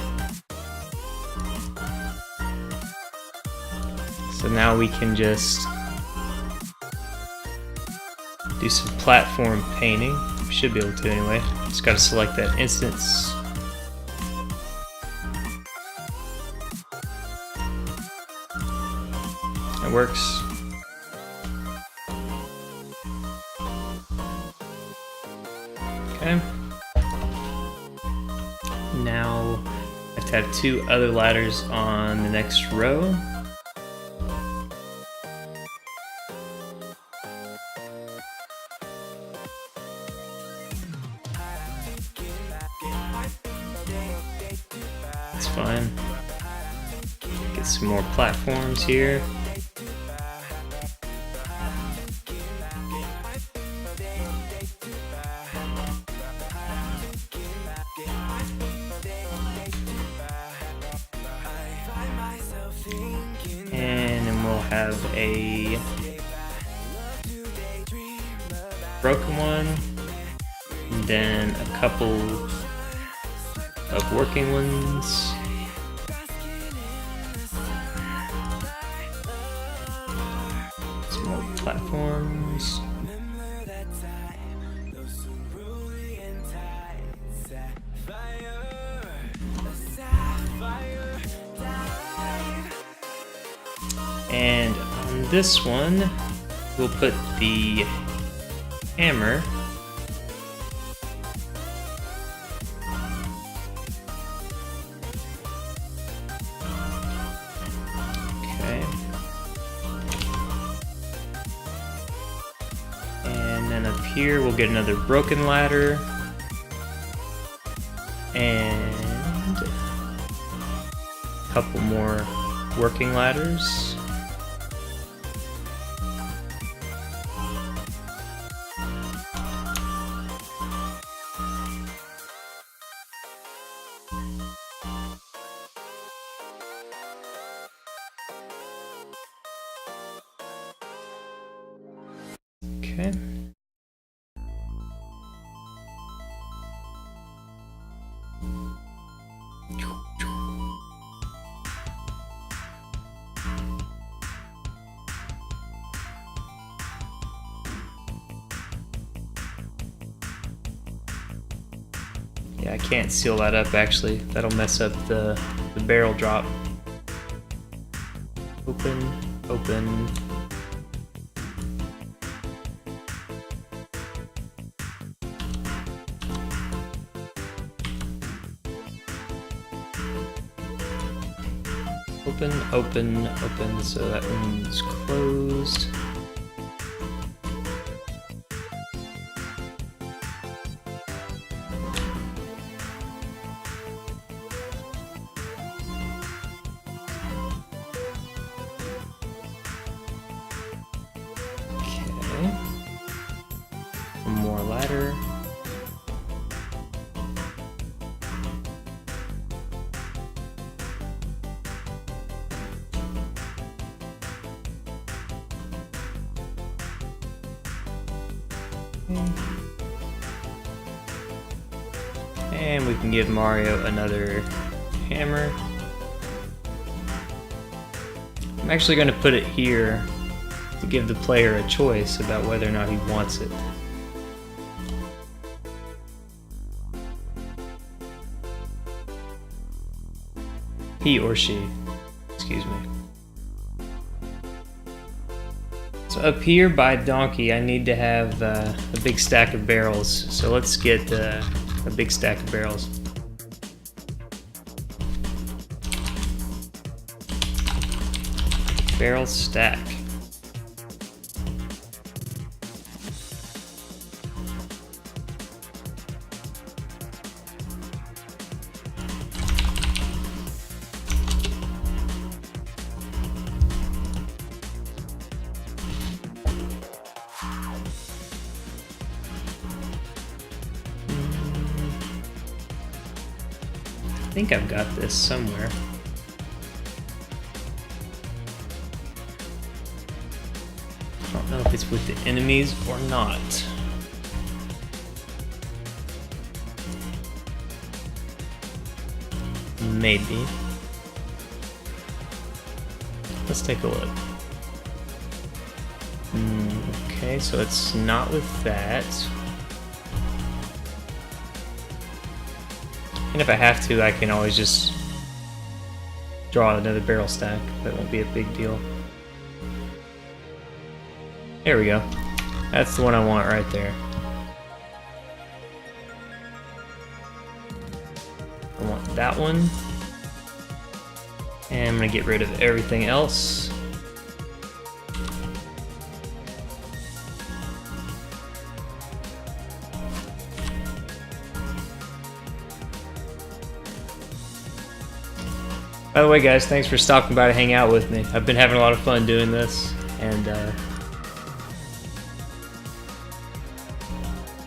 So now we can just do some platform painting. We should be able to anyway. Just gotta select that instance. That works. Okay. Now I have to have 2 other ladders on the next row. That's fine. Get some more platforms here. And then we'll have a broken one, and then a couple of working ones. Some more platforms. And on this one, we'll put the hammer. Okay. And then up here, we'll get another broken ladder. And a couple more working ladders. Okay. Yeah, I can't seal that up actually. That'll mess up the barrel drop. Open, open. Open, open, open, so that one's closed. Okay. One more ladder. And we can give Mario another hammer. I'm actually going to put it here to give the player a choice about whether or not he wants it. He or she, excuse me. So up here by Donkey, I need to have a big stack of barrels. So let's get a big stack of barrels. Barrel stack. I think I've got this somewhere. I don't know if it's with the enemies or not. Maybe. Let's take a look. Okay, so it's not with that. And if I have to, I can always just draw another barrel stack. That won't be a big deal. There we go. That's the one I want right there. I want that one. And I'm going to get rid of everything else. By the way, guys, thanks for stopping by to hang out with me. I've been having a lot of fun doing this, and I'm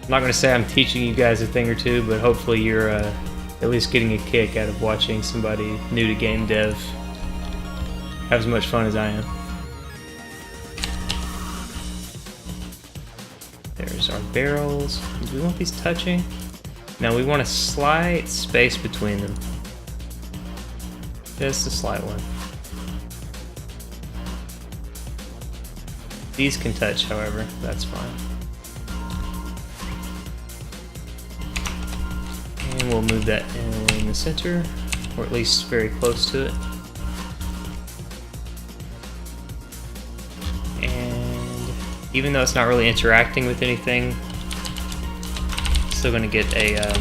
not going to say I'm teaching you guys a thing or two, but hopefully you're at least getting a kick out of watching somebody new to game dev have as much fun as I am. There's our barrels. Do we want these touching? Now we want a slight space between them. Just a slight one. These can touch, however, that's fine. And we'll move that in the center, or at least very close to it. And even though it's not really interacting with anything, still going to get a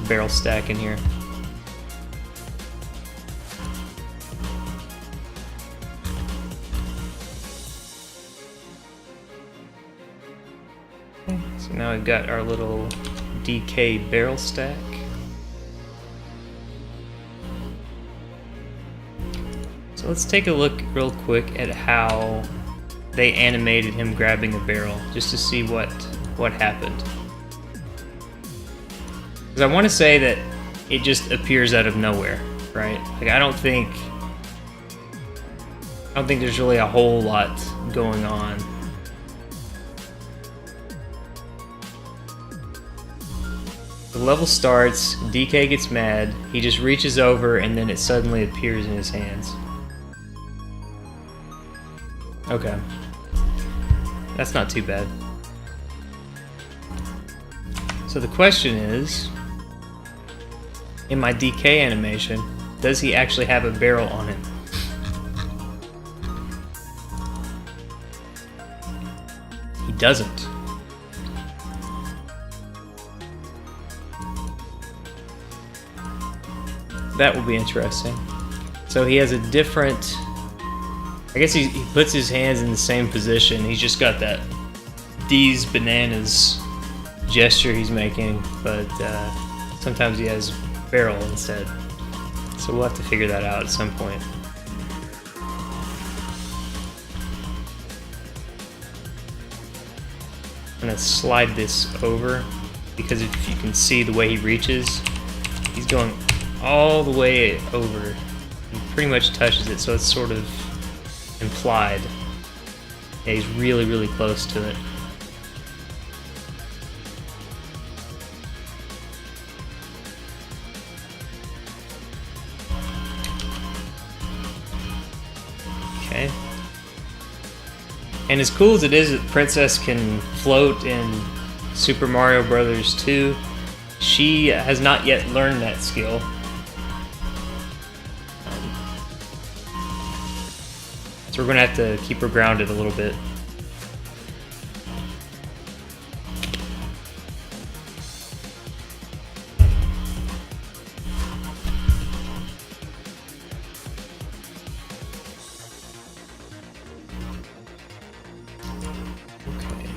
barrel stack in here. Okay, so now we've got our little DK barrel stack. So let's take a look real quick at how they animated him grabbing a barrel, just to see what happened. Because I want to say that it just appears out of nowhere, right? Like I don't think there's really a whole lot going on. The level starts, DK gets mad, he just reaches over and then it suddenly appears in his hands. Okay. That's not too bad. So the question is, in my DK animation, does he actually have a barrel on him? He doesn't. That will be interesting. So he has a different... I guess he puts his hands in the same position. He's just got that D's bananas gesture he's making, but sometimes he has barrel instead. So we'll have to figure that out at some point. I'm gonna slide this over because if you can see the way he reaches, he's going all the way over. He pretty much touches it, so it's sort of implied. Yeah, he's really, really close to it. Okay. And as cool as it is that Princess can float in Super Mario Bros. 2, she has not yet learned that skill. So we're going to have to keep her grounded a little bit. Okay.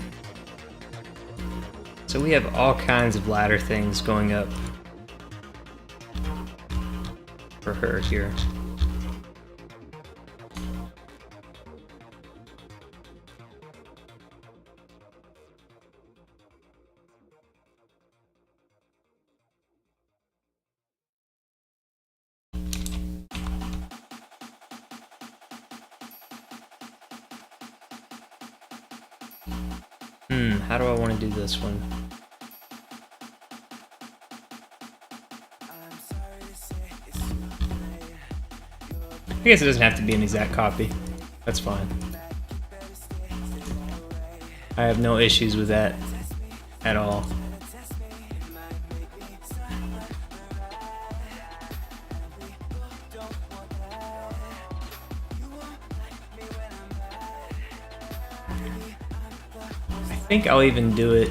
So we have all kinds of ladder things going up for her here. How do I want to do this one? I guess it doesn't have to be an exact copy. That's fine. I have no issues with that at all. I think I'll even do it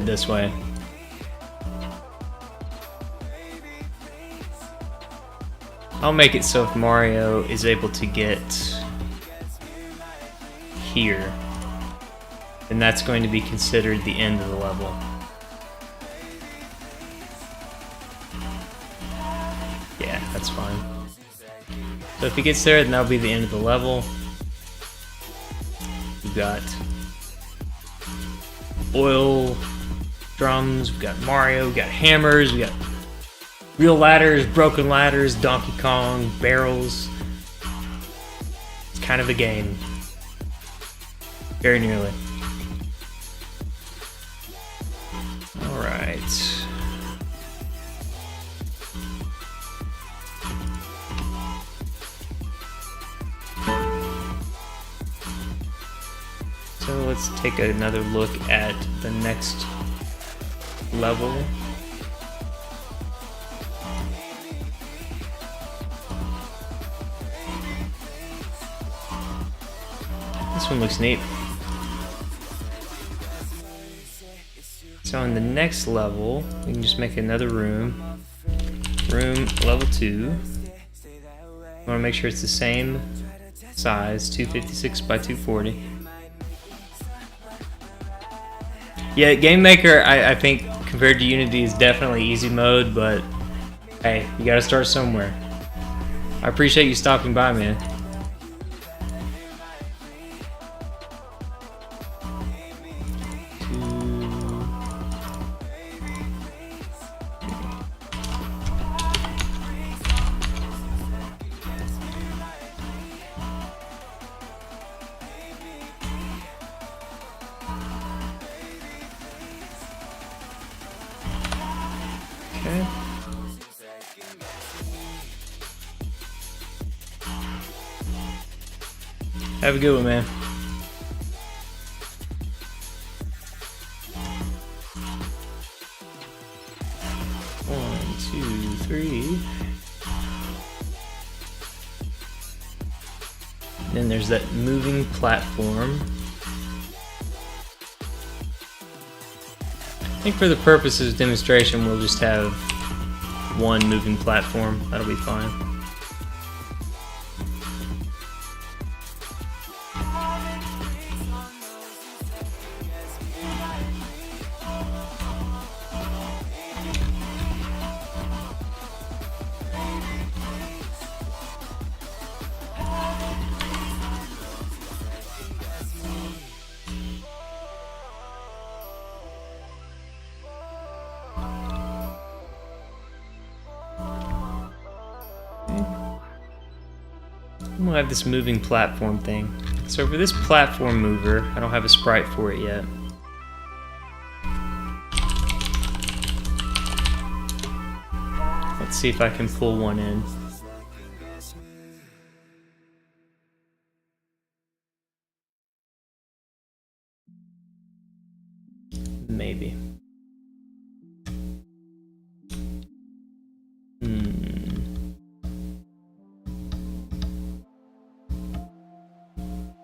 this way. I'll make it so if Mario is able to get here, then that's going to be considered the end of the level. Yeah, that's fine. So if he gets there, then that'll be the end of the level. We've got oil drums, we've got Mario, we've got hammers, we got real ladders, broken ladders, Donkey Kong, barrels. It's kind of a game. Very nearly. right. So let's take another look at the next level. This one looks neat. So on the next level, we can just make another room. Room level 2. I want to make sure it's the same size, 256 by 240. Yeah, Game Maker, I think, compared to Unity, is definitely easy mode, but hey, you gotta start somewhere. I appreciate you stopping by, man. Okay. Have a good one, man. One, two, three. Then there's that moving platform. I think for the purposes of demonstration, we'll just have one moving platform. That'll be fine. We'll have this moving platform thing. So for this platform mover, I don't have a sprite for it yet. Let's see if I can pull one in. Maybe.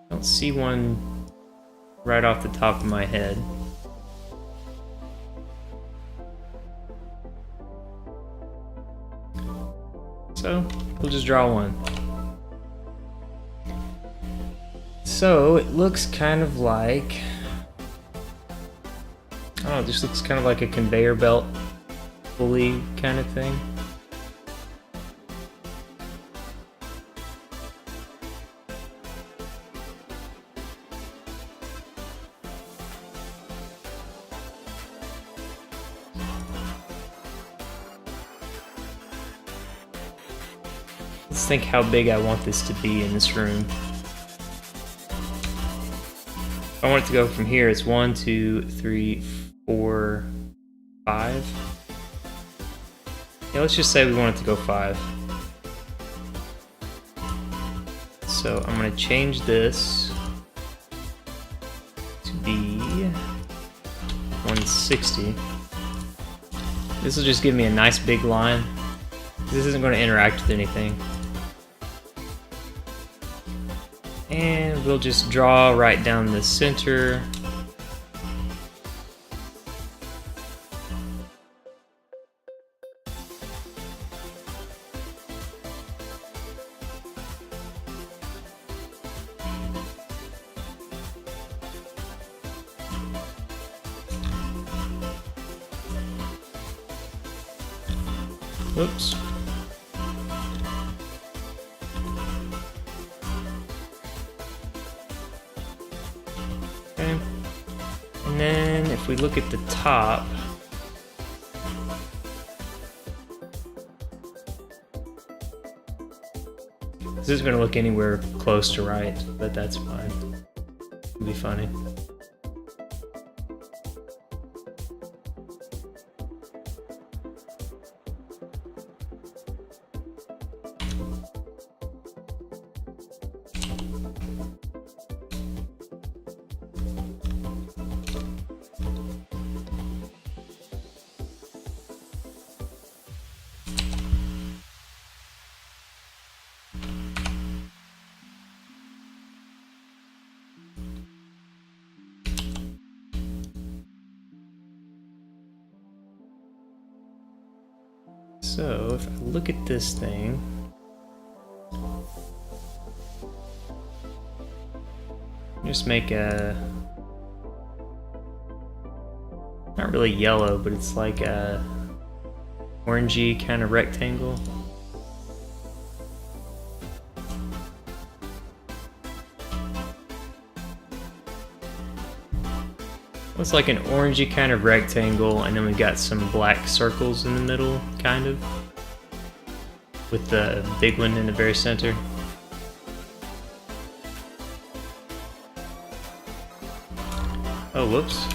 Don't see one right off the top of my head. So we'll just draw one. So it looks kind of like, I don't know, this looks kind of like a conveyor belt pulley kind of thing. Let's think how big I want this to be in this room. If I want it to go from here, it's 1, 2, 3, 4, 5. Yeah, let's just say we want it to go 5. So I'm going to change this to be 160. This will just give me a nice big line. This isn't going to interact with anything. And we'll just draw right down the center. Whoops. Okay. And then if we look at the top, this isn't going to look anywhere close to right, but that's fine. It'll be funny. So if I look at this thing, just make a, not really yellow, but it's like a orangey kind of rectangle. It's like an orangey kind of rectangle, and then we got some black circles in the middle, kind of, with the big one in the very center. Oh, whoops.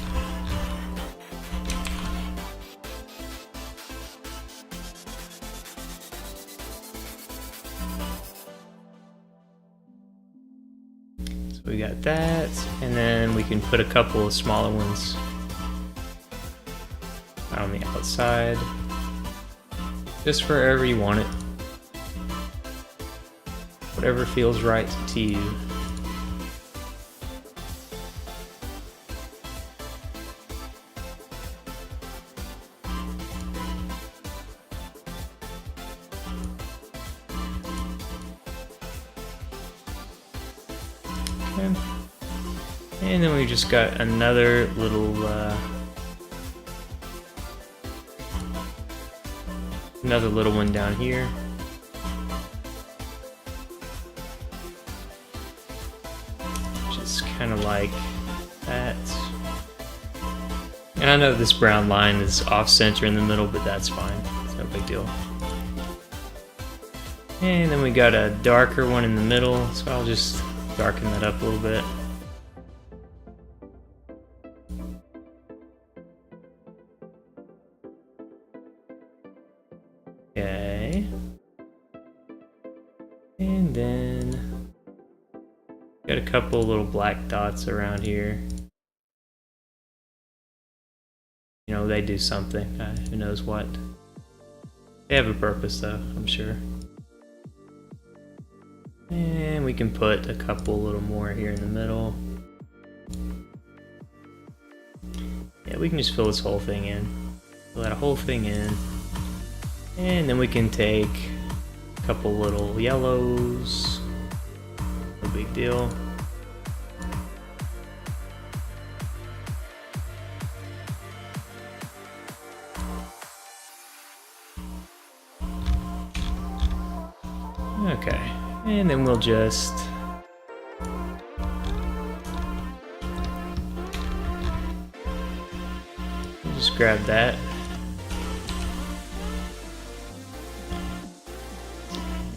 So we got that, and then we can put a couple of smaller ones on the outside, just wherever you want it. Whatever feels right to you. And then we just got another little one down here. Just kind of like that. And I know this brown line is off center in the middle, but that's fine. It's no big deal. And then we got a darker one in the middle, so I'll just darken that up a little bit. Okay. And then got a couple little black dots around here. You know, they do something. Who knows what. They have a purpose though, I'm sure. And we can put a couple little more here in the middle. Yeah, we can just fill this whole thing in. Fill that whole thing in. And then we can take a couple little yellows. No big deal. Okay. And then we'll just grab that.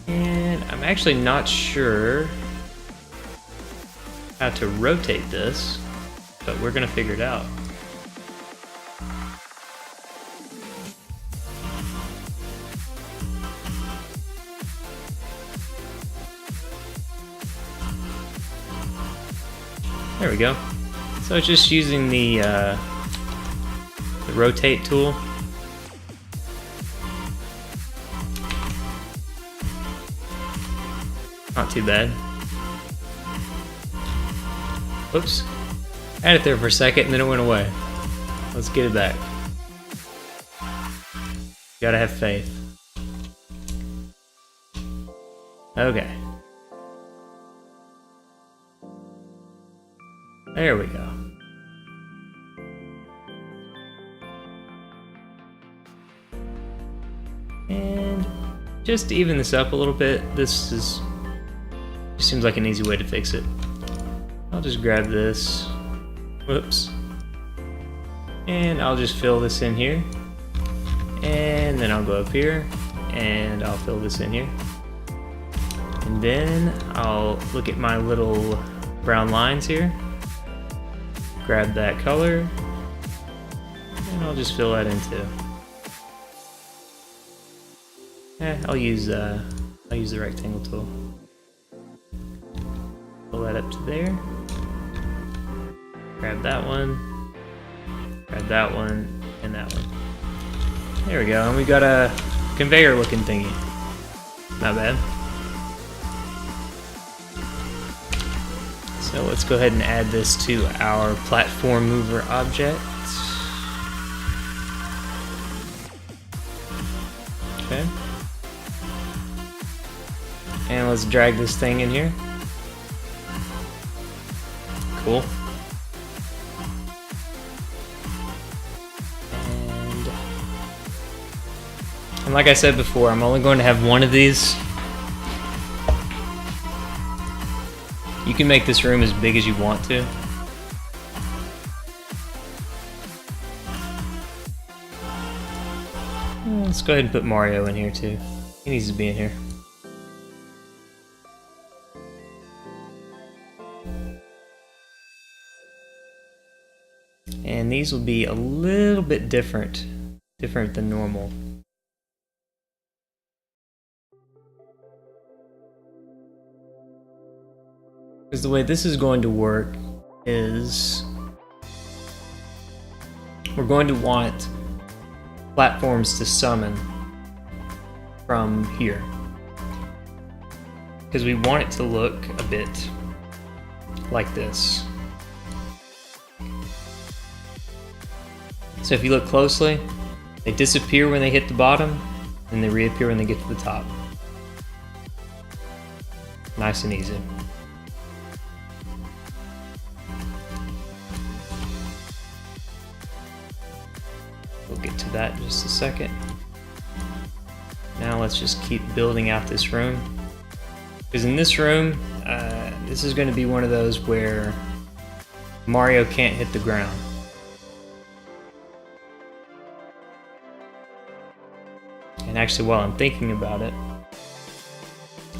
And I'm actually not sure how to rotate this, but we're gonna figure it out. There we go. So it's just using the rotate tool. Not too bad. Whoops. I had it there for a second and then it went away. Let's get it back. Gotta have faith. Okay. There we go. And just to even this up a little bit, this seems like an easy way to fix it. I'll just grab this. Whoops. And I'll just fill this in here. And then I'll go up here and I'll fill this in here. And then I'll look at my little brown lines here. Grab that color, and I'll just fill that in too. I'll use the rectangle tool. Pull that up to there. Grab that one, and that one. There we go, and we got a conveyor-looking thingy. Not bad. So let's go ahead and add this to our platform mover object. Okay. And let's drag this thing in here. Cool. And like I said before, I'm only going to have one of these. You can make this room as big as you want to. Let's go ahead and put Mario in here too. He needs to be in here. And these will be a little bit different than normal. Because the way this is going to work is we're going to want platforms to summon from here. Because we want it to look a bit like this. So if you look closely, they disappear when they hit the bottom, and they reappear when they get to the top. Nice and easy. We'll get to that in just a second. Now let's just keep building out this room. Because in this room, this is going to be one of those where Mario can't hit the ground. And actually, while I'm thinking about it,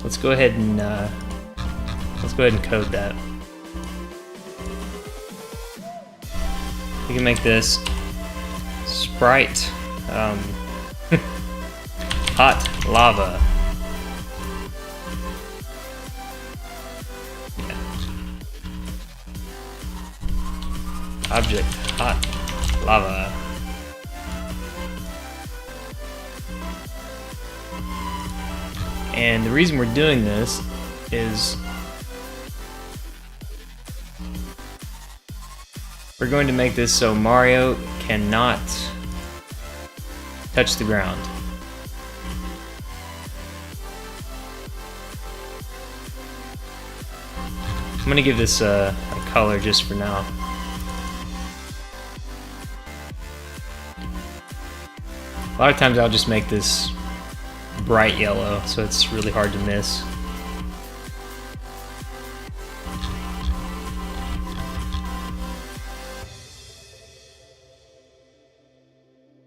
let's go ahead and code that. We can make this sprite hot lava. Yeah. Object hot lava. And the reason we're doing this is we're going to make this so Mario cannot touch the ground. I'm going to give this a color just for now. A lot of times I'll just make this bright yellow, so it's really hard to miss.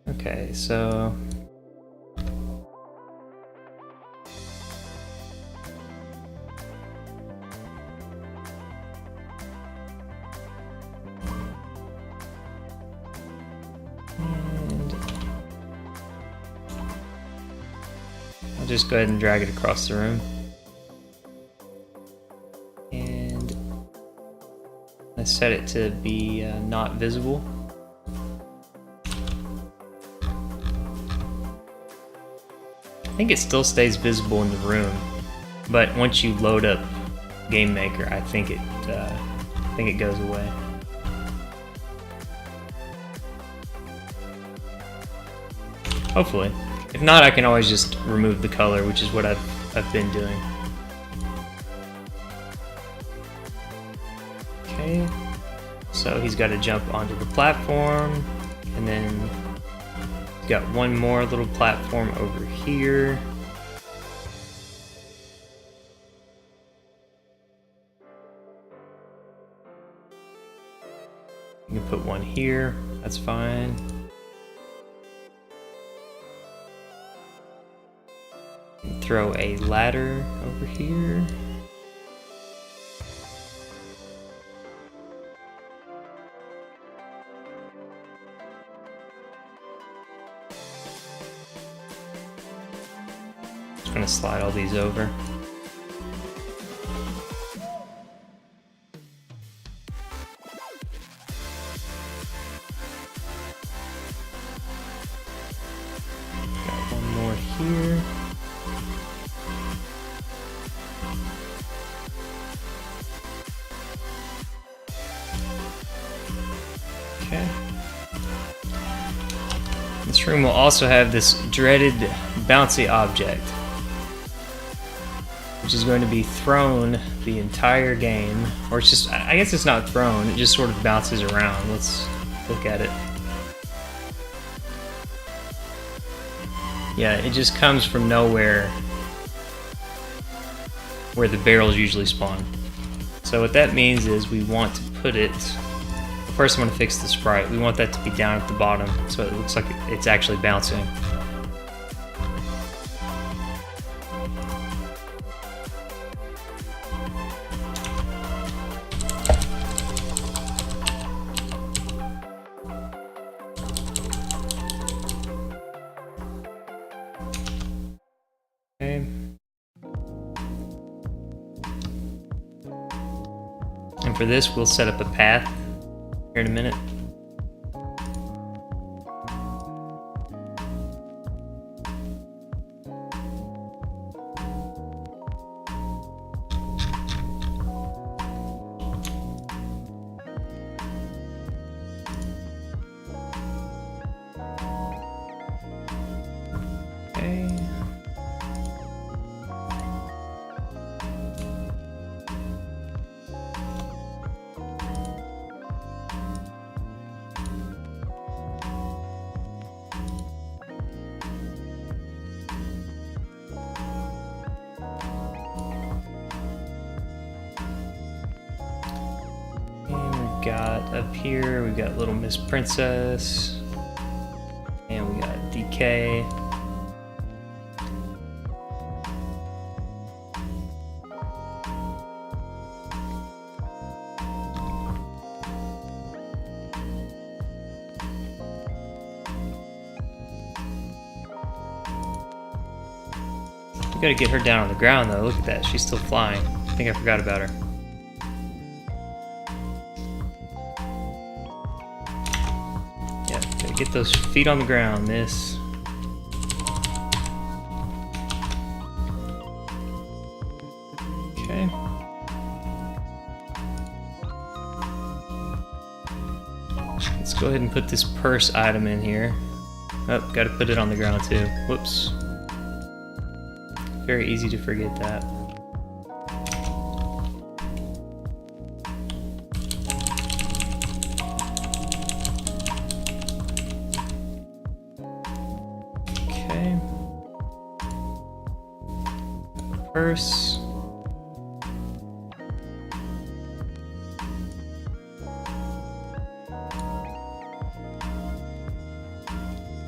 Okay, so I'll just go ahead and drag it across the room. And I set it to be not visible. I think it still stays visible in the room, but once you load up Game Maker, I think it goes away. Hopefully. If not, I can always just remove the color, which is what I've been doing. Okay, so he's got to jump onto the platform, and then he's got one more little platform over here. You can put one here, that's fine. Throw a ladder over here. Just gonna slide all these over. Got one more here. This This room will also have this dreaded bouncy object, which is going to be thrown the entire game. Or it's just, I guess it's not thrown, it just sort of bounces around. Let's look at it. Yeah, it just comes from nowhere where the barrels usually spawn. So what that means is we want to put it, first I want to fix the sprite. We want that to be down at the bottom so it looks like it's actually bouncing. Okay. And for this, we'll set up a path here in a minute. Okay. Got up here, we've got Little Miss Princess, and we got DK. We gotta get her down on the ground though, look at that, she's still flying. I think I forgot about her. Get those feet on the ground, miss. Okay. Let's go ahead and put this purse item in here. Oh, gotta put it on the ground too. Whoops. Very easy to forget that. Purse.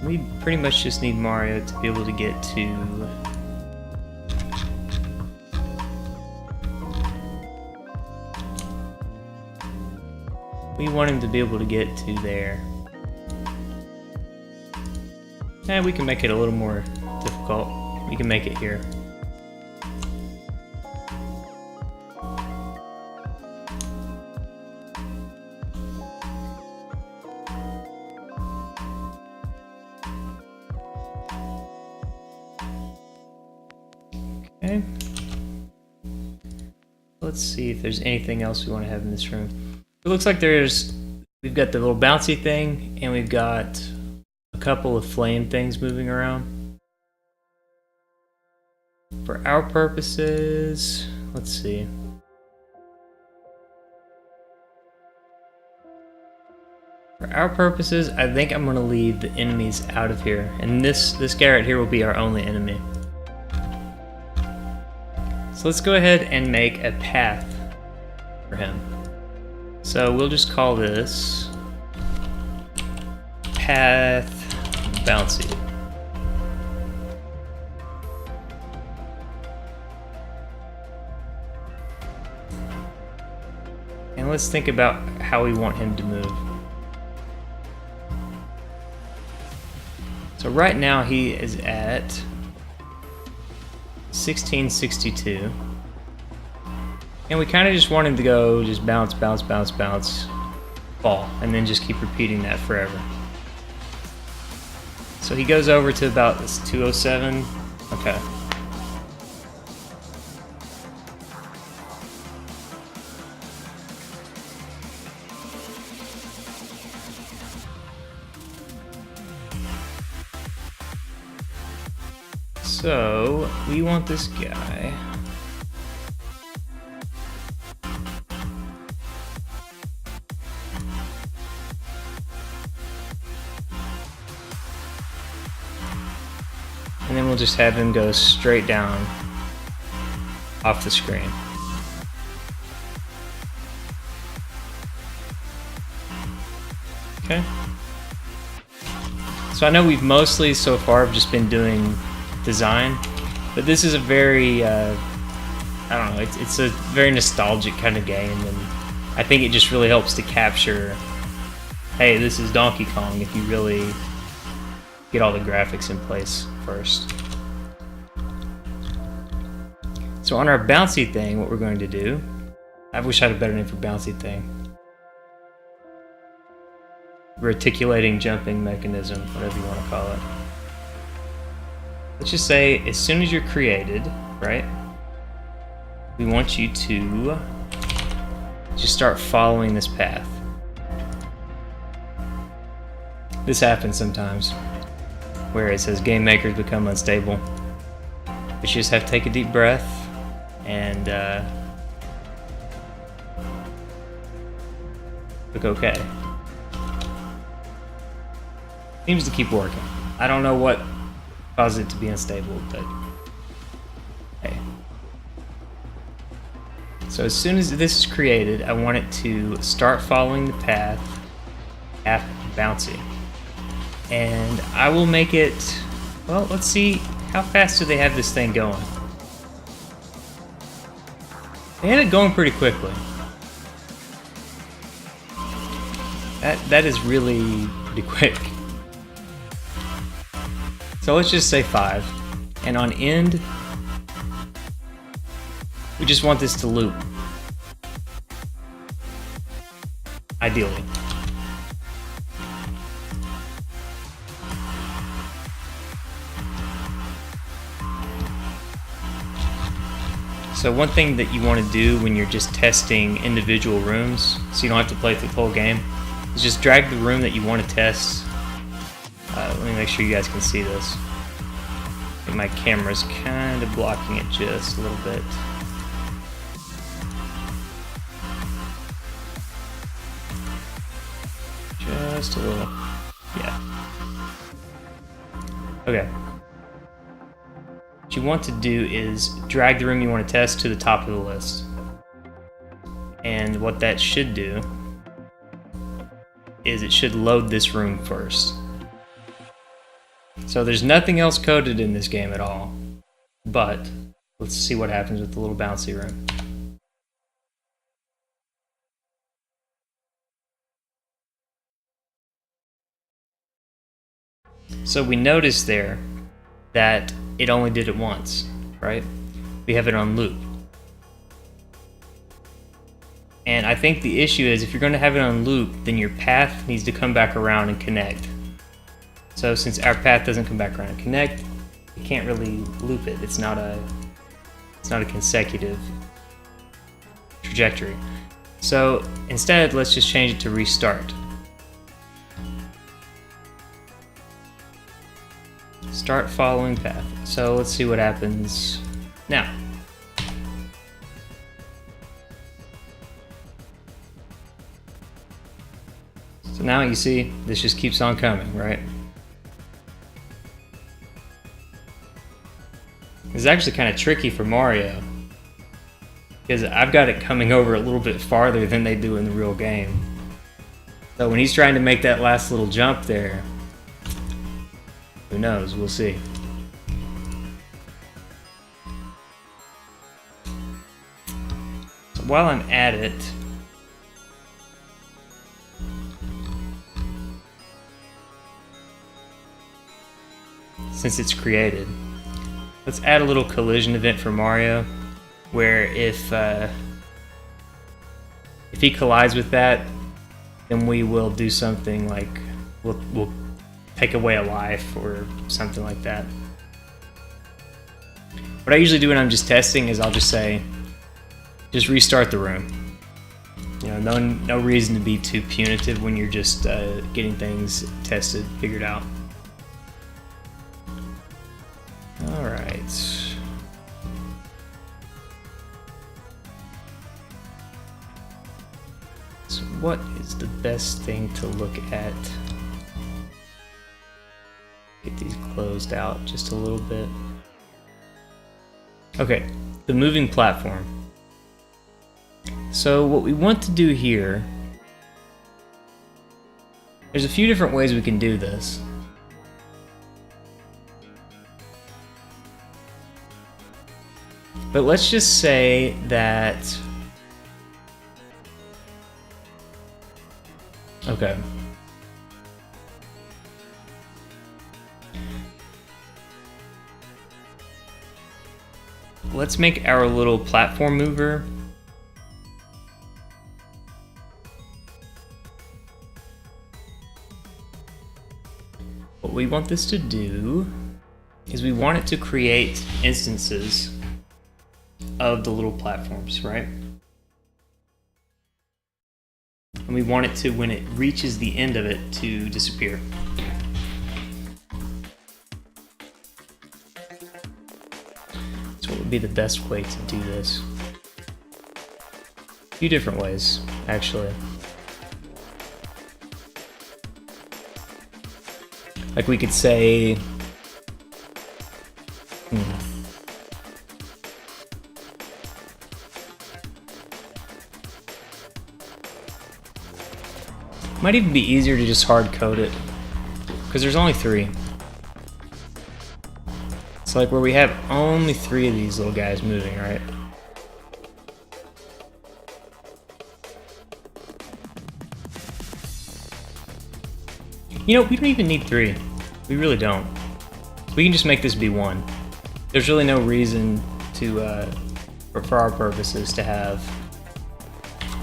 We pretty much just need Mario to be able to get to we want him to be able to get to there. And we can make it a little more difficult. We can make it here. Okay. Let's see if there's anything else we want to have in this room. It looks like we've got the little bouncy thing, and we've got a couple of flame things moving around. For our purposes, let's see. For our purposes, I think I'm going to leave the enemies out of here, and this guy right here will be our only enemy. So let's go ahead and make a path for him. So we'll just call this Path Bouncy. And let's think about how we want him to move. So right now he is at 1662. And we kind of just want him to go just bounce, bounce, bounce, bounce, fall, and then just keep repeating that forever. So he goes over to about this 207. Okay. So we want this guy. And then we'll just have him go straight down off the screen. Okay. So I know we've mostly so far just been doing design, but this is a very, I don't know, it's a very nostalgic kind of game, and I think it just really helps to capture, hey, this is Donkey Kong, if you really get all the graphics in place first. So on our bouncy thing, what we're going to do, I wish I had a better name for bouncy thing. Reticulating jumping mechanism, whatever you want to call it. Let's just say as soon as you're created, right? We want you to just start following this path. This happens sometimes, where it says game makers become unstable. But you just have to take a deep breath and look okay. Seems to keep working. I don't know what caused it to be unstable, but hey. So as soon as this is created, I want it to start following the path bouncy. And I will make it, well, let's see, how fast do they have this thing going? They had it going pretty quickly. That is really pretty quick. So let's just say 5. And on end, we just want this to loop. Ideally. So one thing that you want to do when you're just testing individual rooms, so you don't have to play through the whole game, is just drag the room that you want to test. Let me make sure you guys can see this. I think my camera's kind of blocking it just a little bit. Just a little. Yeah. Okay. What you want to do is drag the room you want to test to the top of the list. And what that should do is it should load this room first. So there's nothing else coded in this game at all, but let's see what happens with the little bouncy room. So we notice there that it only did it once, right? We have it on loop. And I think the issue is if you're going to have it on loop, then your path needs to come back around and connect. So since our path doesn't come back around and connect, you can't really loop it. It's not a consecutive trajectory. So instead, let's just change it to restart. Start following path. So let's see what happens now. So now you see this just keeps on coming, right? It's actually kind of tricky for Mario because I've got it coming over a little bit farther than they do in the real game. So when he's trying to make that last little jump there, who knows? We'll see. So while I'm at it, since it's created, let's add a little collision event for Mario, where if he collides with that, then we will do something like we'll take away a life or something like that. What I usually do when I'm just testing is I'll just say, just restart the room. You know, no reason to be too punitive when you're just getting things tested, figured out. All right. So what is the best thing to look at? Get these closed out just a little bit. Okay, the moving platform. So what we want to do here, there's a few different ways we can do this. But let's just say that, okay. Let's make our little platform mover what we want this to do is we want it to create instances of the little platforms, right? And we want it to, when it reaches the end of it, to disappear. So what would be the best way to do this? A few different ways, actually. Like we could say, might even be easier to just hard code it, because there's only 3. So like where we have only 3 of these little guys moving, right? You know, we don't even need 3. We really don't. We can just make this be 1. There's really no reason to, for our purposes, to have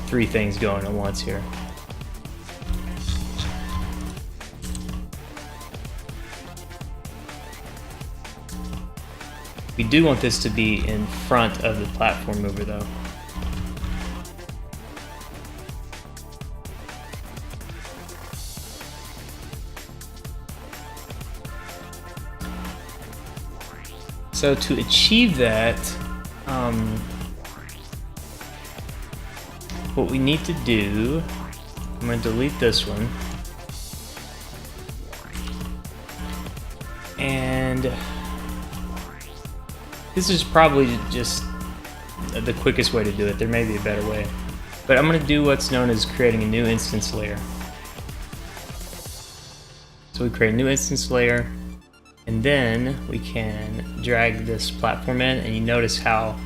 3 things going at once here. We do want this to be in front of the platform mover, though. So to achieve that, what we need to do, I'm going to delete this one. And this is probably just the quickest way to do it. There may be a better way. But I'm going to do what's known as creating a new instance layer. So we create a new instance layer, and then we can drag this platform in, and you notice how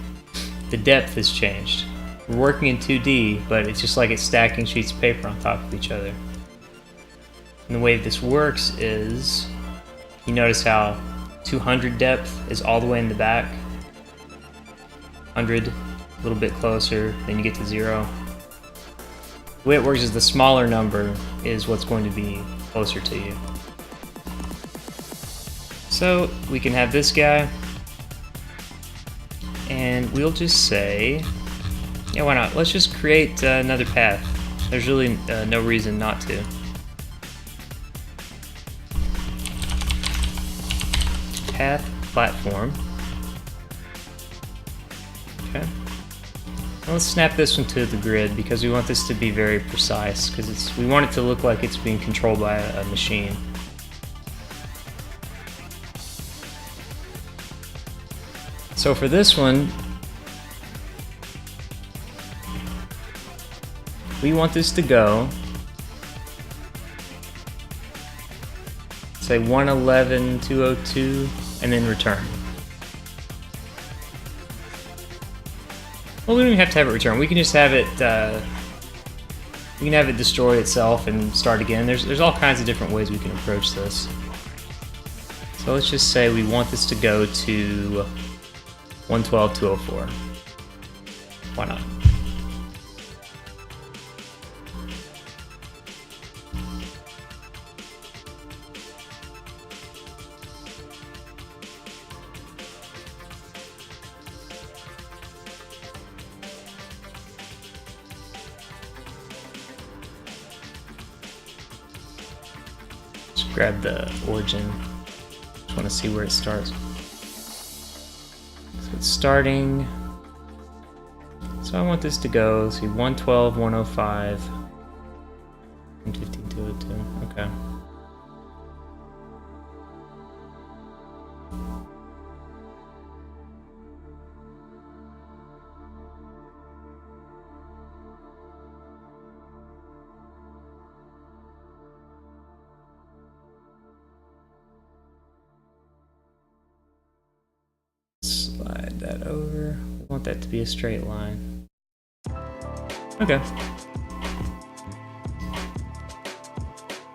the depth has changed. We're working in 2D, but it's just like it's stacking sheets of paper on top of each other. And the way this works is, you notice how 200 depth is all the way in the back. 100, a little bit closer, then you get to 0. The way it works is the smaller number is what's going to be closer to you. So we can have this guy, and we'll just say, yeah, why not? Let's just create another path. There's really no reason not to. Path platform. Okay. Now let's snap this one to the grid because we want this to be very precise, because we want it to look like it's being controlled by a machine. So for this one, we want this to go, say 111.202, and then return. Well, we don't even have to have it return. We can just have it. We can have it destroy itself and start again. There's all kinds of different ways we can approach this. So let's just say we want this to go to 112.204. Why not? Just grab the origin. Just want to see where it starts. starting. So I want this to go, let's see, 112, 105, 115, 202. Okay. Slide that over. We want that to be a straight line. Okay.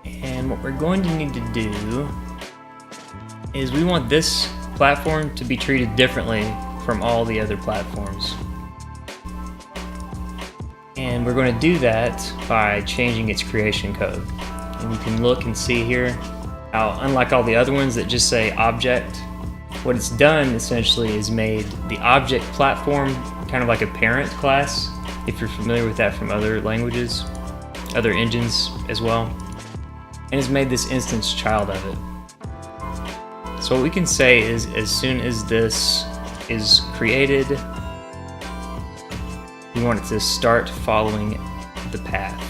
And what we're going to need to do is we want this platform to be treated differently from all the other platforms. And we're going to do that by changing its creation code. And you can look and see here how, unlike all the other ones that just say object, what it's done essentially is made the object platform kind of like a parent class, if you're familiar with that from other languages, other engines as well, and has made this instance child of it. So what we can say is as soon as this is created, we want it to start following the path.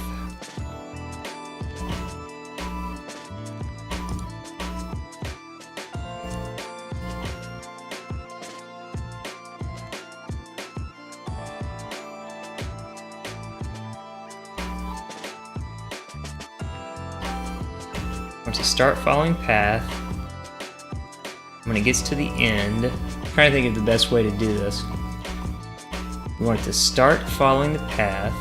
Once it start following path, when it gets to the end, I'm trying to think of the best way to do this. We want it to start following the path,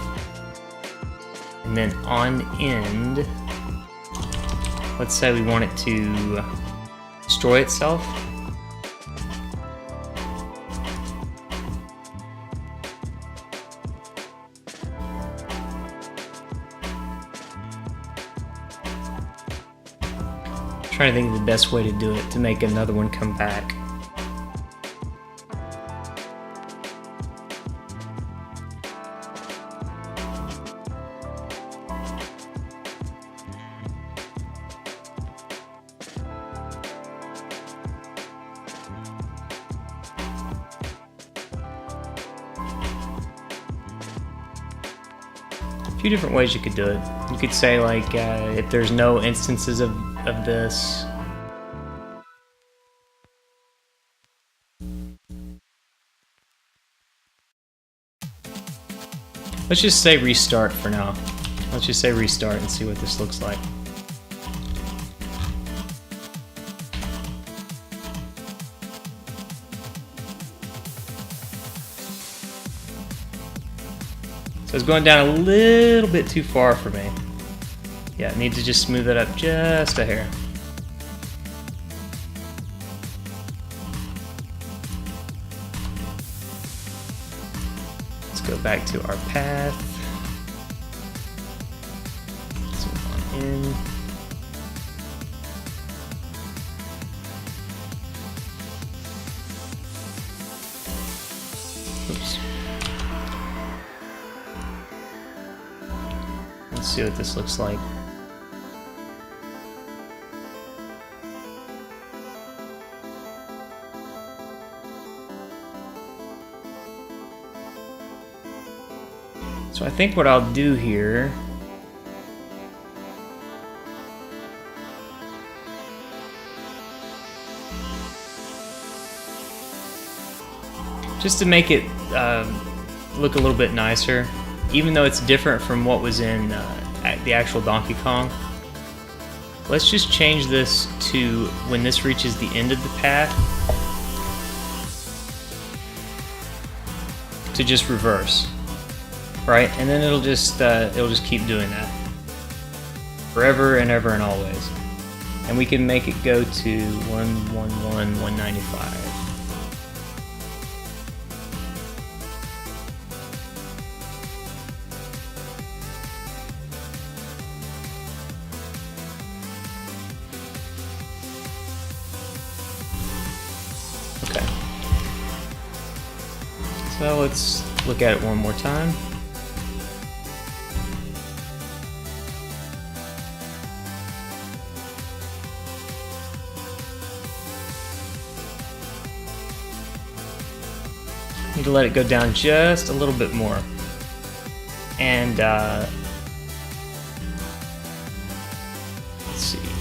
and then on end, let's say we want it to destroy itself. Trying to think of the best way to do it to make another one come back. A few different ways you could do it. You could say like if there's no instances of this, let's just say restart for now. Let's just say restart and see what this looks like. So it's going down a little bit too far for me. Yeah, I need to just smooth it up just a hair. Let's go back to our path. Zoom on in. Oops. Let's see what this looks like. So I think what I'll do here just to make it look a little bit nicer, even though it's different from what was in the actual Donkey Kong, let's just change this to when this reaches the end of the path to just reverse. Right, and then it'll just keep doing that forever and ever and always, and we can make it go to 111, 195. Okay, so let's look at it one more time. Need to let it go down just a little bit more. And let's see.